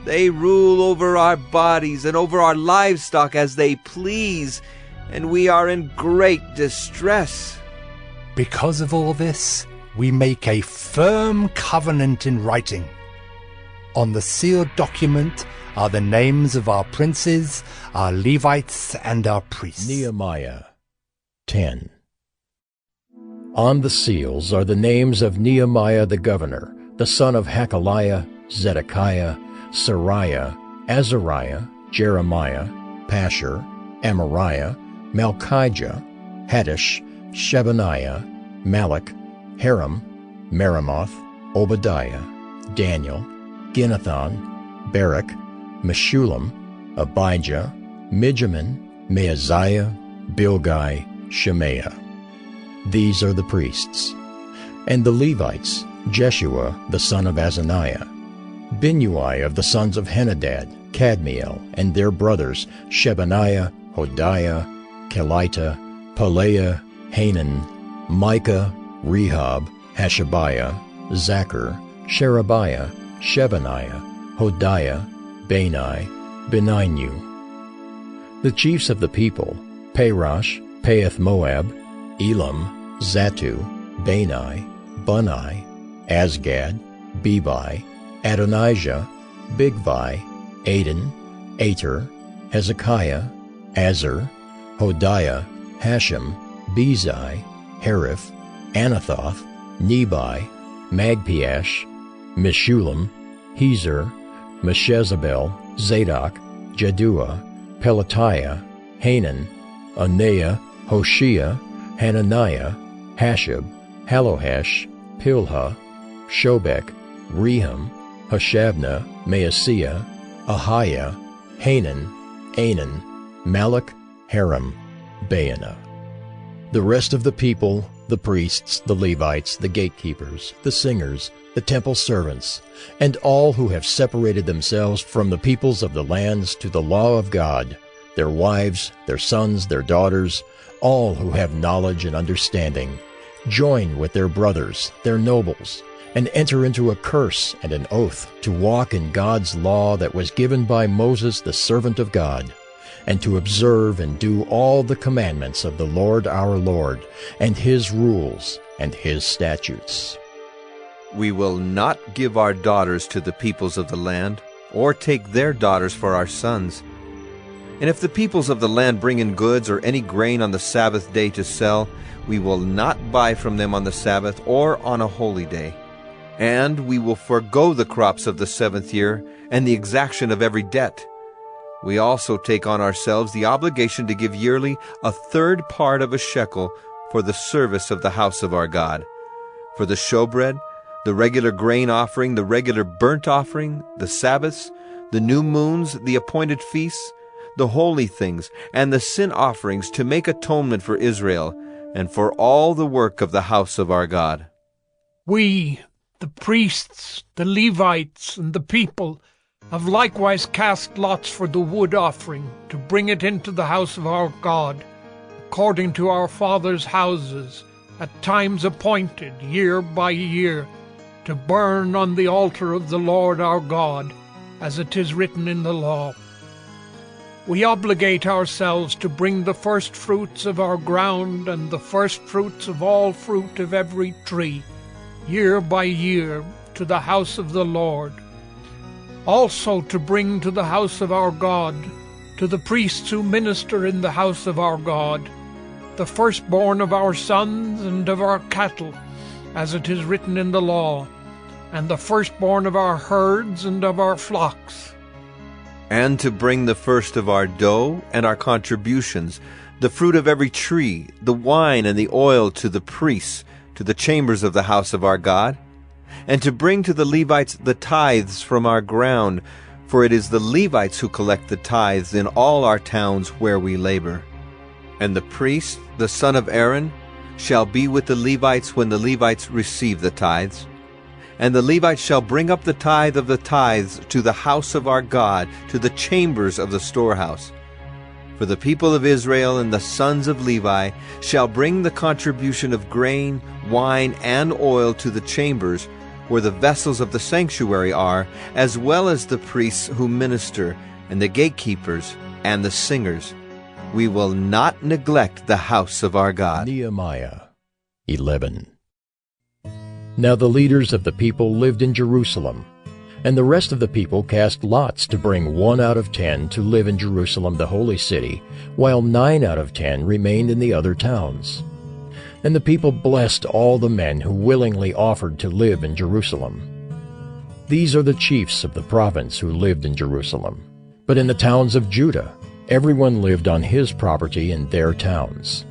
They rule over our bodies and over our livestock as they please, and we are in great distress. Because of all this, we make a firm covenant in writing. On the sealed document are the names of our princes, our Levites, and our priests. Nehemiah 10. On the seals are the names of Nehemiah the governor, the son of Hakaliah, Zedekiah, Sariah, Azariah, Jeremiah, Pashur, Amariah, Malchijah, Haddish, Shebaniah, Malach, Haram, Meremoth, Obadiah, Daniel, Ginnathan, Barak, Meshullam, Abijah, Mijamin, Maaziah, Bilgai, Shemaiah. These are the priests. And the Levites, Jeshua the son of Azaniah, Binnui of the sons of Henadad, Kadmiel, and their brothers, Shebaniah, Hodiah, Kelita, Pelaiah, Hanan, Micah, Rehab, Hashabiah, Zachar, Sherebiah, Shebaniah, Hodiah, Bani, Beninu. The chiefs of the people, Parosh, Pahath-Moab, Elam, Zatu, Bani, Bunai, Asgad, Bebai, Adonijah, Bigvai, Aden, Ater, Hezekiah, Azar, Hodiah, Hashem, Bezai, Hariph, Anathoth, Nebai, Magpiash, Meshullam, Hezer, Meshezabel, Zadok, Jaddua, Pelatiah, Hanan, Anaiah, Hoshea, Hananiah, Hashab, Halohesh, Pilha, Shobek, Rehum, Hashabnah, Maaseiah, Ahiah, Hanan, Anan, Malach, Haram, Baanah. The rest of the people, the priests, the Levites, the gatekeepers, the singers, the temple servants, and all who have separated themselves from the peoples of the lands to the law of God, their wives, their sons, their daughters, all who have knowledge and understanding, join with their brothers, their nobles, and enter into a curse and an oath to walk in God's law that was given by Moses the servant of God, and to observe and do all the commandments of the Lord our Lord, and his rules and his statutes. We will not give our daughters to the peoples of the land, or take their daughters for our sons. And if the peoples of the land bring in goods or any grain on the Sabbath day to sell, we will not buy from them on the Sabbath or on a holy day. And we will forego the crops of the 7th year and the exaction of every debt. We also take on ourselves the obligation to give yearly 1/3 part of a shekel for the service of the house of our God, for the showbread, the regular grain offering, the regular burnt offering, the Sabbaths, the new moons, the appointed feasts, the holy things, and the sin offerings, to make atonement for Israel and for all the work of the house of our God. We, the priests, the Levites, and the people, have likewise cast lots for the wood offering, to bring it into the house of our God, according to our fathers' houses, at times appointed, year by year, to burn on the altar of the Lord our God, as it is written in the law. We obligate ourselves to bring the first fruits of our ground and the first fruits of all fruit of every tree, year by year, to the house of the Lord. Also to bring to the house of our God to the priests who minister in the house of our God, the firstborn of our sons and of our cattle, as it is written in the law, and the firstborn of our herds and of our flocks. And to bring the first of our dough and our contributions, the fruit of every tree, the wine and the oil to the priests, to the chambers of the house of our God, and to bring to the Levites the tithes from our ground, for it is the Levites who collect the tithes in all our towns where we labor. And the priest, the son of Aaron, shall be with the Levites when the Levites receive the tithes. And the Levites shall bring up the tithe of the tithes to the house of our God, to the chambers of the storehouse. For the people of Israel and the sons of Levi shall bring the contribution of grain, wine, and oil to the chambers, where the vessels of the sanctuary are, as well as the priests who minister, and the gatekeepers, and the singers. We will not neglect the house of our God. Nehemiah 11. Now the leaders of the people lived in Jerusalem, and the rest of the people cast lots to bring 1 out of 10 to live in Jerusalem the holy city, while 9 out of 10 remained in the other towns. And the people blessed all the men who willingly offered to live in Jerusalem. These are the chiefs of the province who lived in Jerusalem. But in the towns of Judah, everyone lived on his property in their towns.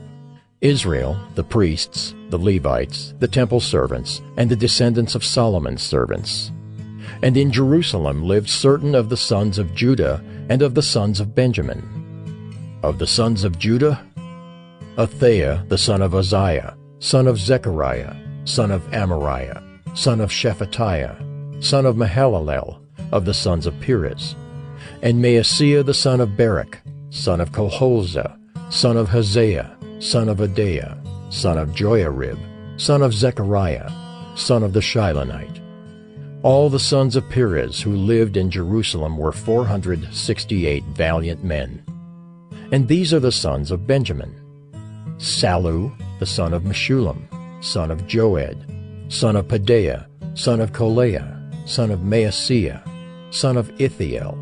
Israel, the priests, the Levites, the temple servants, and the descendants of Solomon's servants. And in Jerusalem lived certain of the sons of Judah and of the sons of Benjamin. Of the sons of Judah, Athaiah the son of Uzziah, son of Zechariah, son of Amariah, son of Shephatiah, son of Mahalalel, of the sons of Perez, and Maaseiah the son of Barak, son of Colhozah, son of Hosea, son of Adaiah, son of Joiarib, son of Zechariah, son of the Shilonite. All the sons of Perez who lived in Jerusalem were 468 valiant men. And these are the sons of Benjamin: Sallu, the son of Meshullam, son of Joed, son of Pedaiah, son of Kolaiah, son of Maaseiah, son of Ithiel,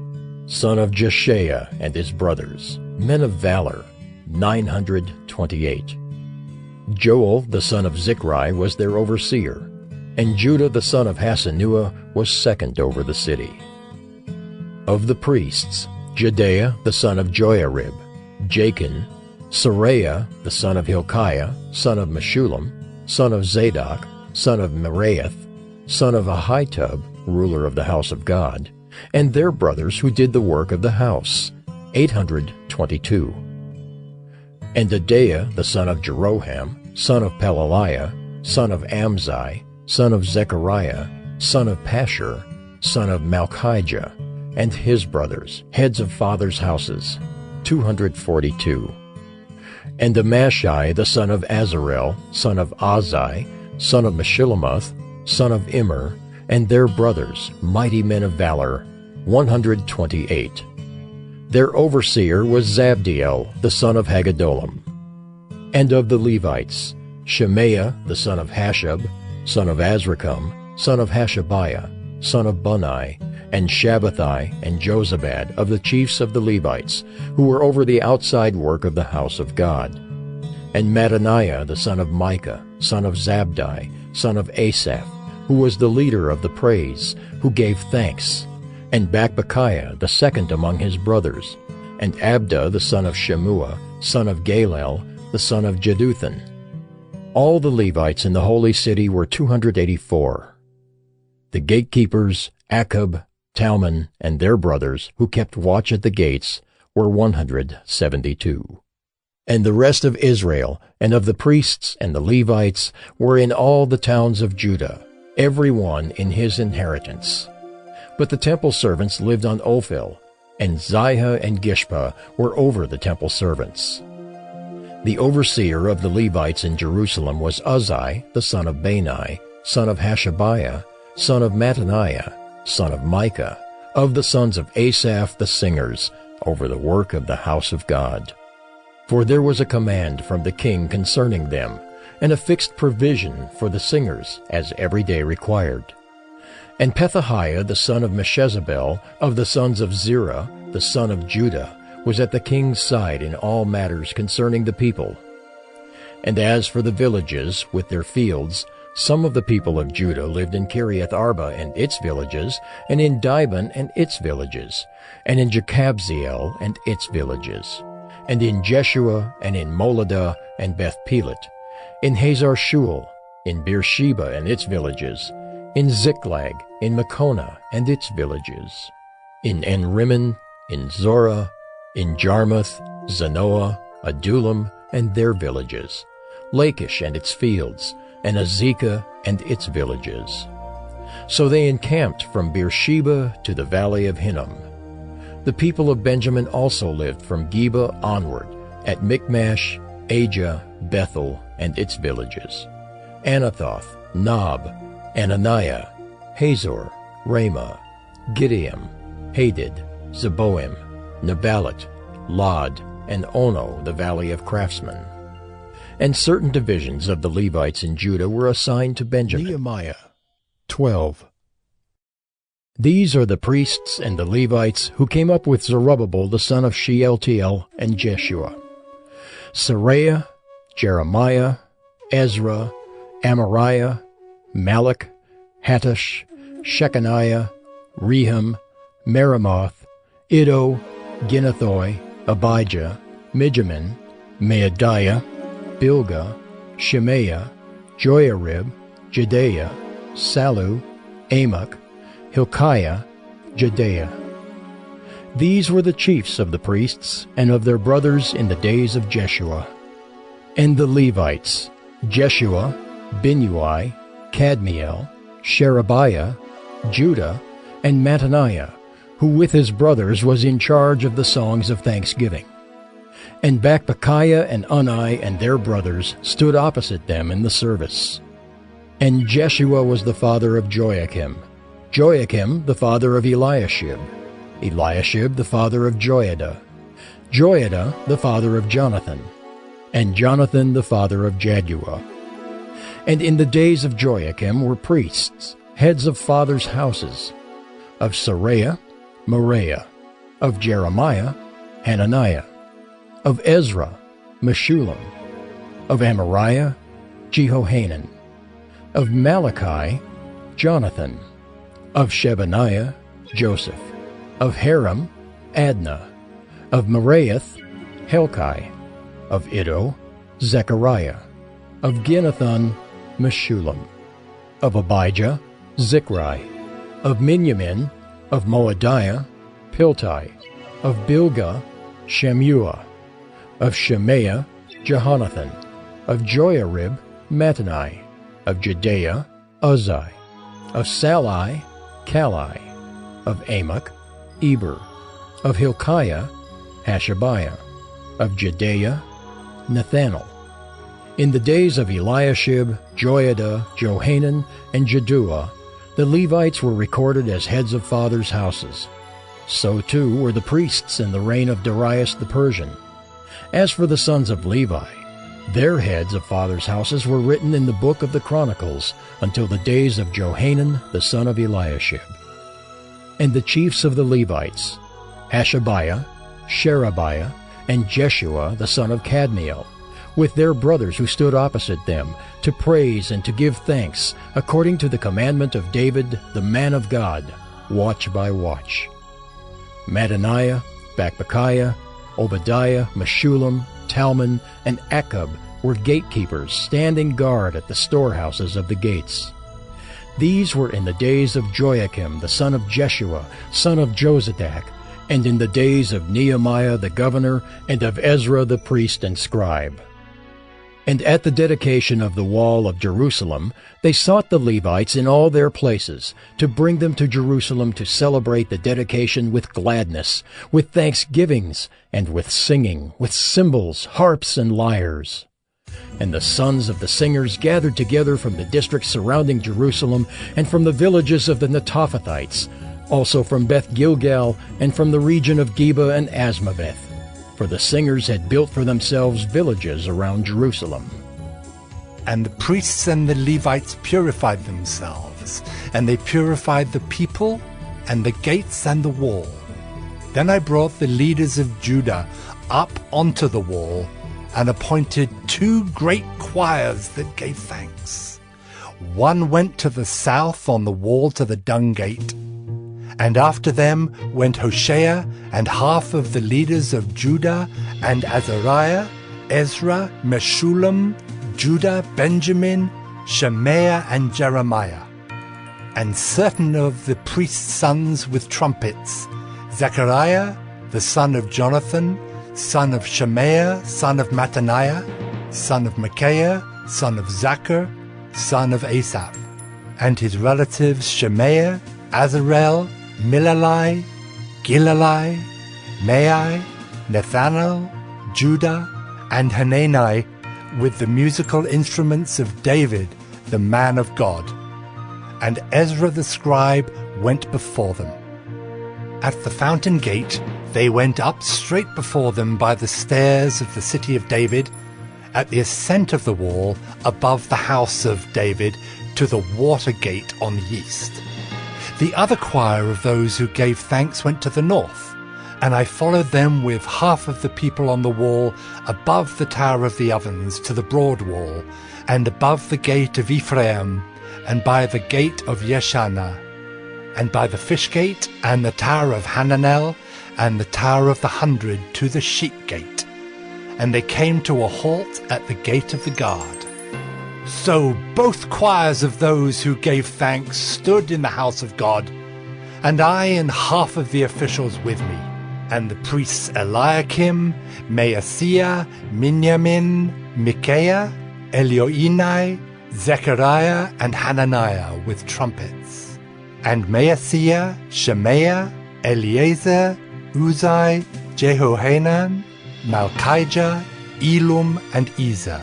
son of Jeshaiah and his brothers, men of valor, 928. Joel the son of Zichri was their overseer, and Judah the son of Hasenuah was second over the city. Of the priests, Jedaiah the son of Joiarib, Jachin, Seraiah the son of Hilkiah, son of Meshullam, son of Zadok, son of Meraioth, son of Ahitub, ruler of the house of God, and their brothers who did the work of the house, 822. And Adaiah the son of Jeroham, son of Pelaliah, son of Amzi, son of Zechariah, son of Pashur, son of Malchijah, and his brothers, heads of fathers' houses, 242. And Amashai the son of Azarel, son of Azai, son of Meshillemoth, son of Immer, and their brothers, mighty men of valor, 128. Their overseer was Zabdiel the son of Haggedolim. And of the Levites, Shemaiah the son of Hashab, son of Azrikam, son of Hashabiah, son of Bunai, and Shabbathai and Jozabad of the chiefs of the Levites, who were over the outside work of the house of God. And Mattaniah the son of Micah, son of Zabdi, son of Asaph, who was the leader of the praise, who gave thanks, and Bakbukiah the second among his brothers, and Abda the son of Shemua, son of Galel, the son of Jeduthun. All the Levites in the holy city were 284. The gatekeepers, Akub, Talmon, and their brothers, who kept watch at the gates, were 172. And the rest of Israel, and of the priests and the Levites, were in all the towns of Judah, every one in his inheritance. But the temple servants lived on Ophel, and Ziha and Gishpa were over the temple servants. The overseer of the Levites in Jerusalem was Uzzi, the son of Bani, son of Hashabiah, son of Mattaniah, son of Micah, of the sons of Asaph the singers, over the work of the house of God. For there was a command from the king concerning them, and a fixed provision for the singers, as every day required. And Pethahiah the son of Meshezabel, of the sons of Zerah, the son of Judah, was at the king's side in all matters concerning the people. And as for the villages with their fields, some of the people of Judah lived in Kiriath Arba and its villages, and in Dibon and its villages, and in Jekabzeel and its villages, and in Jeshua and in Moladah and Beth Pelet, in Hazar Shul, in Beersheba and its villages, in Ziklag, in Makona and its villages, in En-Rimmon, in Zorah, in Jarmuth, Zanoah, Adullam and their villages, Lachish and its fields, and Azekah and its villages. So they encamped from Beersheba to the valley of Hinnom. The people of Benjamin also lived from Geba onward, at Michmash, Ajah, Bethel, and its villages, Anathoth, Nob, Ananiah, Hazor, Ramah, Gideam, Hadid, Zeboim, Neballat, Lod, and Ono, the valley of craftsmen. And certain divisions of the Levites in Judah were assigned to Benjamin. Nehemiah 12. These are the priests and the Levites who came up with Zerubbabel the son of Shealtiel and Jeshua: Seraiah, Jeremiah, Ezra, Amariah, Malach, Hattush, Shechaniah, Rehum, Meremoth, Iddo, Ginnethoi, Abijah, Mijamin, Maadiah, Bilgah, Shemaiah, Joiarib, Jedaiah, Sallu, Amok, Hilkiah, Jedaiah. These were the chiefs of the priests and of their brothers in the days of Jeshua. And the Levites: Jeshua, Binnui, Kadmiel, Sherebiah, Judah, and Mattaniah, who with his brothers was in charge of the songs of thanksgiving. And Bakbukiah and Unni and their brothers stood opposite them in the service. And Jeshua was the father of Joachim, Joachim the father of Eliashib, Eliashib the father of Joiada, Joiada the father of Jonathan, and Jonathan the father of Jaddua. And in the days of Joachim were priests, heads of fathers' houses: of Seraiah, Moriah; of Jeremiah, Hananiah; of Ezra, Meshullam; of Amariah, Jehohanan; of Malachi, Jonathan; of Shebaniah, Joseph; of Haram, Adnah; of Meraioth, Helkai; of Iddo, Zechariah; of Ginnethon, Meshullam; of Abijah, Zichri; of Miniamin, of Moadiah, Piltai; of Bilgah, Shemuah; of Shemaiah, Jehonathan; of Joiarib, Mattani; of Jedaiah, Uzzi; of Sallai, Kalai; of Amok, Eber; of Hilkiah, Hashabiah; of Jedaiah, Nethanel. In the days of Eliashib, Joiada, Johanan, and Jaddua, the Levites were recorded as heads of fathers' houses. So too were the priests in the reign of Darius the Persian. As for the sons of Levi, their heads of fathers' houses were written in the book of the Chronicles until the days of Johanan the son of Eliashib. And the chiefs of the Levites: Hashabiah, Sherebiah, and Jeshua the son of Kadmiel, with their brothers who stood opposite them, to praise and to give thanks, according to the commandment of David the man of God, watch by watch. Mattaniah, Bakbukiah, Obadiah, Meshullam, Talmon, and Akub were gatekeepers standing guard at the storehouses of the gates. These were in the days of Joachim the son of Jeshua, son of Jozadak, and in the days of Nehemiah the governor, and of Ezra the priest and scribe. And at the dedication of the wall of Jerusalem, they sought the Levites in all their places, to bring them to Jerusalem to celebrate the dedication with gladness, with thanksgivings, and with singing, with cymbals, harps, and lyres. And the sons of the singers gathered together from the districts surrounding Jerusalem, and from the villages of the Netophathites, also from Beth Gilgal, and from the region of Geba and Asmaveth. For the singers had built for themselves villages around Jerusalem. And the priests and the Levites purified themselves, and they purified the people, and the gates and the wall. Then I brought the leaders of Judah up onto the wall and appointed 2 great choirs that gave thanks. One went to the south on the wall to the dung gate, and after them went Hoshea and half of the leaders of Judah, and Azariah, Ezra, Meshullam, Judah, Benjamin, Shemaiah, and Jeremiah. And certain of the priest's sons with trumpets, Zechariah, the son of Jonathan, son of Shemaiah, son of Mattaniah, son of Micaiah, son of Zachar, son of Asaph, and his relatives Shemaiah, Azarel, Milalai, Gilalai, Maai, Nethanel, Judah, and Hanani, with the musical instruments of David, the man of God. And Ezra the scribe went before them. At the fountain gate they went up straight before them by the stairs of the city of David, at the ascent of the wall above the house of David, to the water gate on the east. The other choir of those who gave thanks went to the north, and I followed them with half of the people on the wall above the Tower of the Ovens to the broad wall, and above the gate of Ephraim, and by the gate of Yeshana, and by the fish gate, and the Tower of Hananel, and the Tower of the 100 to the sheep gate. And they came to a halt at the gate of the guard. So both choirs of those who gave thanks stood in the house of God, and I and half of the officials with me, and the priests Eliakim, Maaseiah, Miniamin, Micaiah, Elioenai, Zechariah, and Hananiah with trumpets, and Maaseiah, Shemaiah, Eleazar, Uzai, Jehohanan, Malchijah, Elum, and Ezer.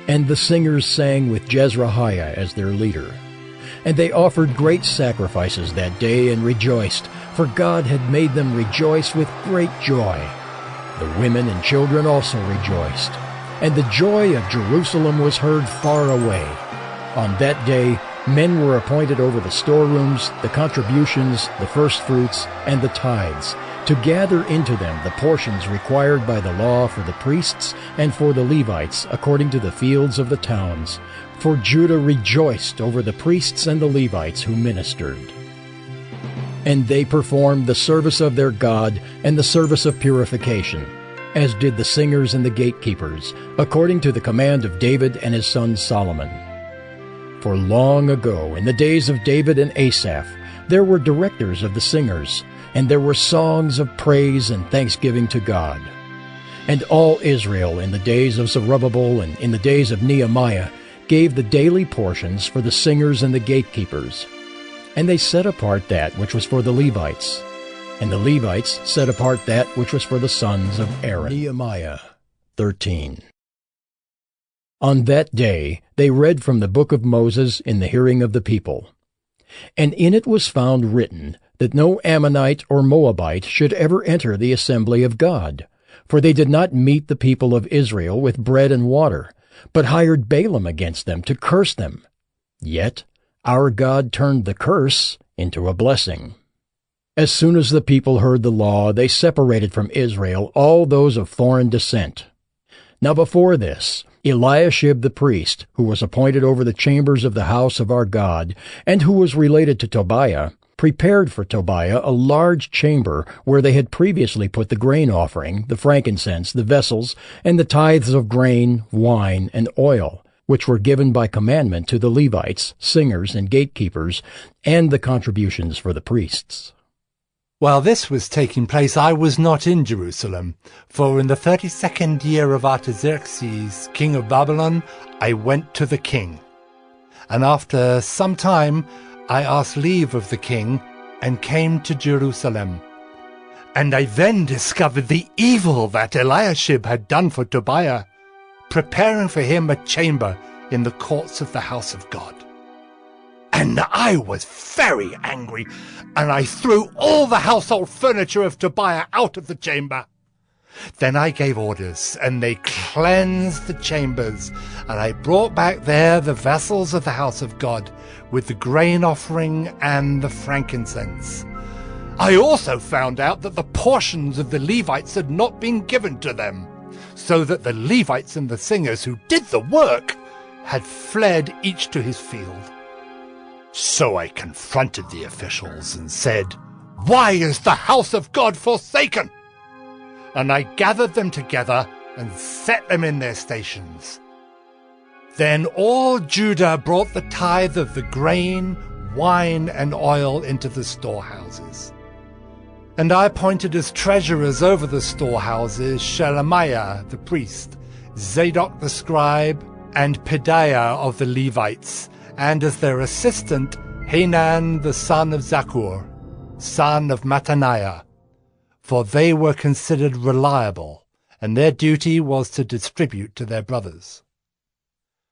And the singers sang with Jezrahiah as their leader. And they offered great sacrifices that day and rejoiced, for God had made them rejoice with great joy. The women and children also rejoiced. And the joy of Jerusalem was heard far away. On that day men were appointed over the storerooms, the contributions, the firstfruits, and the tithes, to gather into them the portions required by the law for the priests and for the Levites according to the fields of the towns. For Judah rejoiced over the priests and the Levites who ministered. And they performed the service of their God and the service of purification, as did the singers and the gatekeepers, according to the command of David and his son Solomon. For long ago, in the days of David and Asaph, there were directors of the singers, and there were songs of praise and thanksgiving to God. And all Israel in the days of Zerubbabel and in the days of Nehemiah gave the daily portions for the singers and the gatekeepers. And they set apart that which was for the Levites, and the Levites set apart that which was for the sons of Aaron. Nehemiah 13. On that day they read from the book of Moses in the hearing of the people. And in it was found written that no Ammonite or Moabite should ever enter the assembly of God, for they did not meet the people of Israel with bread and water, but hired Balaam against them to curse them. Yet our God turned the curse into a blessing. As soon as the people heard the law, they separated from Israel all those of foreign descent. Now before this, Eliashib the priest, who was appointed over the chambers of the house of our God, and who was related to Tobiah, prepared for Tobiah a large chamber where they had previously put the grain offering, the frankincense, the vessels, and the tithes of grain, wine, and oil, which were given by commandment to the Levites, singers, and gatekeepers, and the contributions for the priests. While this was taking place, I was not in Jerusalem, for in the 32nd year of Artaxerxes, king of Babylon, I went to the king. And after some time I asked leave of the king, and came to Jerusalem. And I then discovered the evil that Eliashib had done for Tobiah, preparing for him a chamber in the courts of the house of God. And I was very angry, and I threw all the household furniture of Tobiah out of the chamber. Then I gave orders, and they cleansed the chambers, and I brought back there the vessels of the house of God, with the grain offering and the frankincense. I also found out that the portions of the Levites had not been given to them, so that the Levites and the singers who did the work had fled each to his field. So I confronted the officials and said, "Why is the house of God forsaken?" And I gathered them together and set them in their stations. Then all Judah brought the tithe of the grain, wine, and oil into the storehouses. And I appointed as treasurers over the storehouses Shelemiah the priest, Zadok the scribe, and Pedaiah of the Levites, and as their assistant Hanan the son of Zakkur, son of Mattaniah, for they were considered reliable, and their duty was to distribute to their brothers.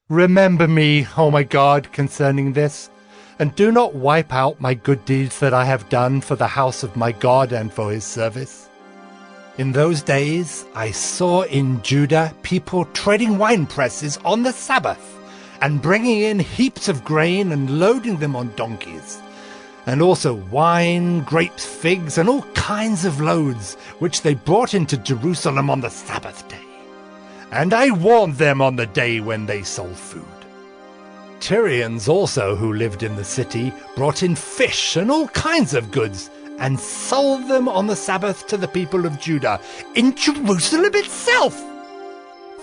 Remember me, O my God, concerning this, and do not wipe out my good deeds that I have done for the house of my God and for his service. In those days I saw in Judah people treading wine presses on the Sabbath, and bringing in heaps of grain and loading them on donkeys, and also wine, grapes, figs, and all kinds of loads, which they brought into Jerusalem on the Sabbath day. And I warned them on the day when they sold food. Tyrians also, who lived in the city, brought in fish and all kinds of goods, and sold them on the Sabbath to the people of Judah, in Jerusalem itself.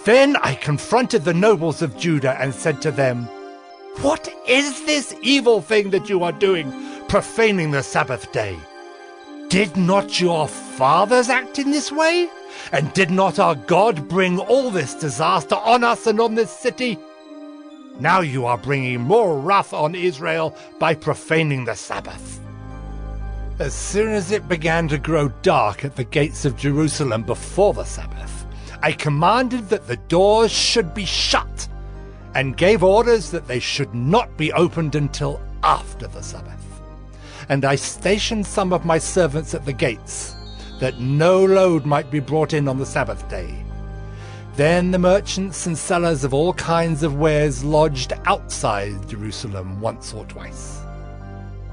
Then I confronted the nobles of Judah and said to them, "What is this evil thing that you are doing, profaning the Sabbath day? Did not your fathers act in this way? And did not our God bring all this disaster on us and on this city? Now you are bringing more wrath on Israel by profaning the Sabbath." As soon as it began to grow dark at the gates of Jerusalem before the Sabbath, I commanded that the doors should be shut, and gave orders that they should not be opened until after the Sabbath. And I stationed some of my servants at the gates, that no load might be brought in on the Sabbath day. Then the merchants and sellers of all kinds of wares lodged outside Jerusalem once or twice.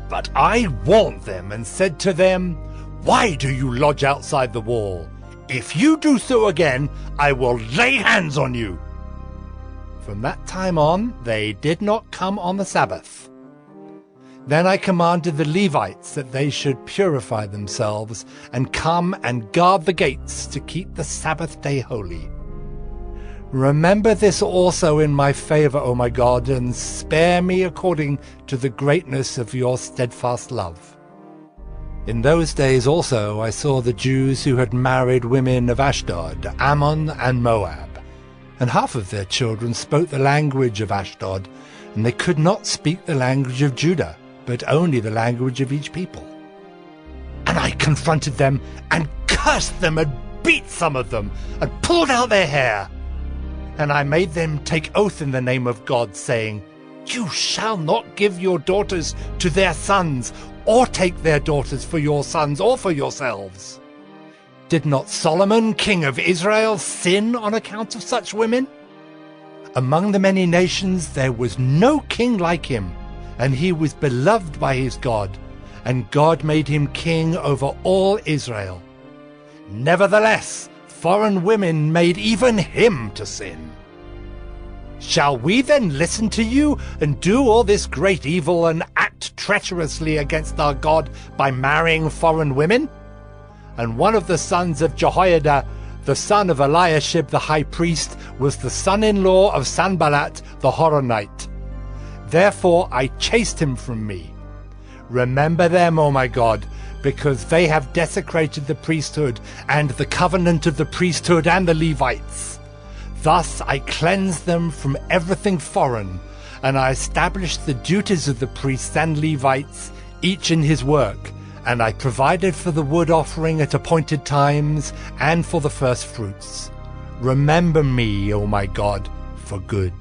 But I warned them and said to them, "Why do you lodge outside the wall? If you do so again, I will lay hands on you." From that time on, they did not come on the Sabbath. Then I commanded the Levites that they should purify themselves and come and guard the gates to keep the Sabbath day holy. Remember this also in my favor, O my God, and spare me according to the greatness of your steadfast love. In those days also I saw the Jews who had married women of Ashdod, Ammon, and Moab, and half of their children spoke the language of Ashdod, and they could not speak the language of Judah, but only the language of each people. And I confronted them, and cursed them, and beat some of them, and pulled out their hair. And I made them take oath in the name of God, saying, "You shall not give your daughters to their sons, or take their daughters for your sons or for yourselves." Did not Solomon, king of Israel, sin on account of such women? Among the many nations there was no king like him, and he was beloved by his God, and God made him king over all Israel. Nevertheless, foreign women made even him to sin. Shall we then listen to you and do all this great evil and act treacherously against our God by marrying foreign women? And one of the sons of Jehoiada, the son of Eliashib the high priest, was the son-in-law of Sanballat the Horonite. Therefore I chased him from me. Remember them, O my God, because they have desecrated the priesthood and the covenant of the priesthood and the Levites. Thus I cleansed them from everything foreign, and I established the duties of the priests and Levites, each in his work, and I provided for the wood offering at appointed times and for the first fruits. Remember me, O my God, for good.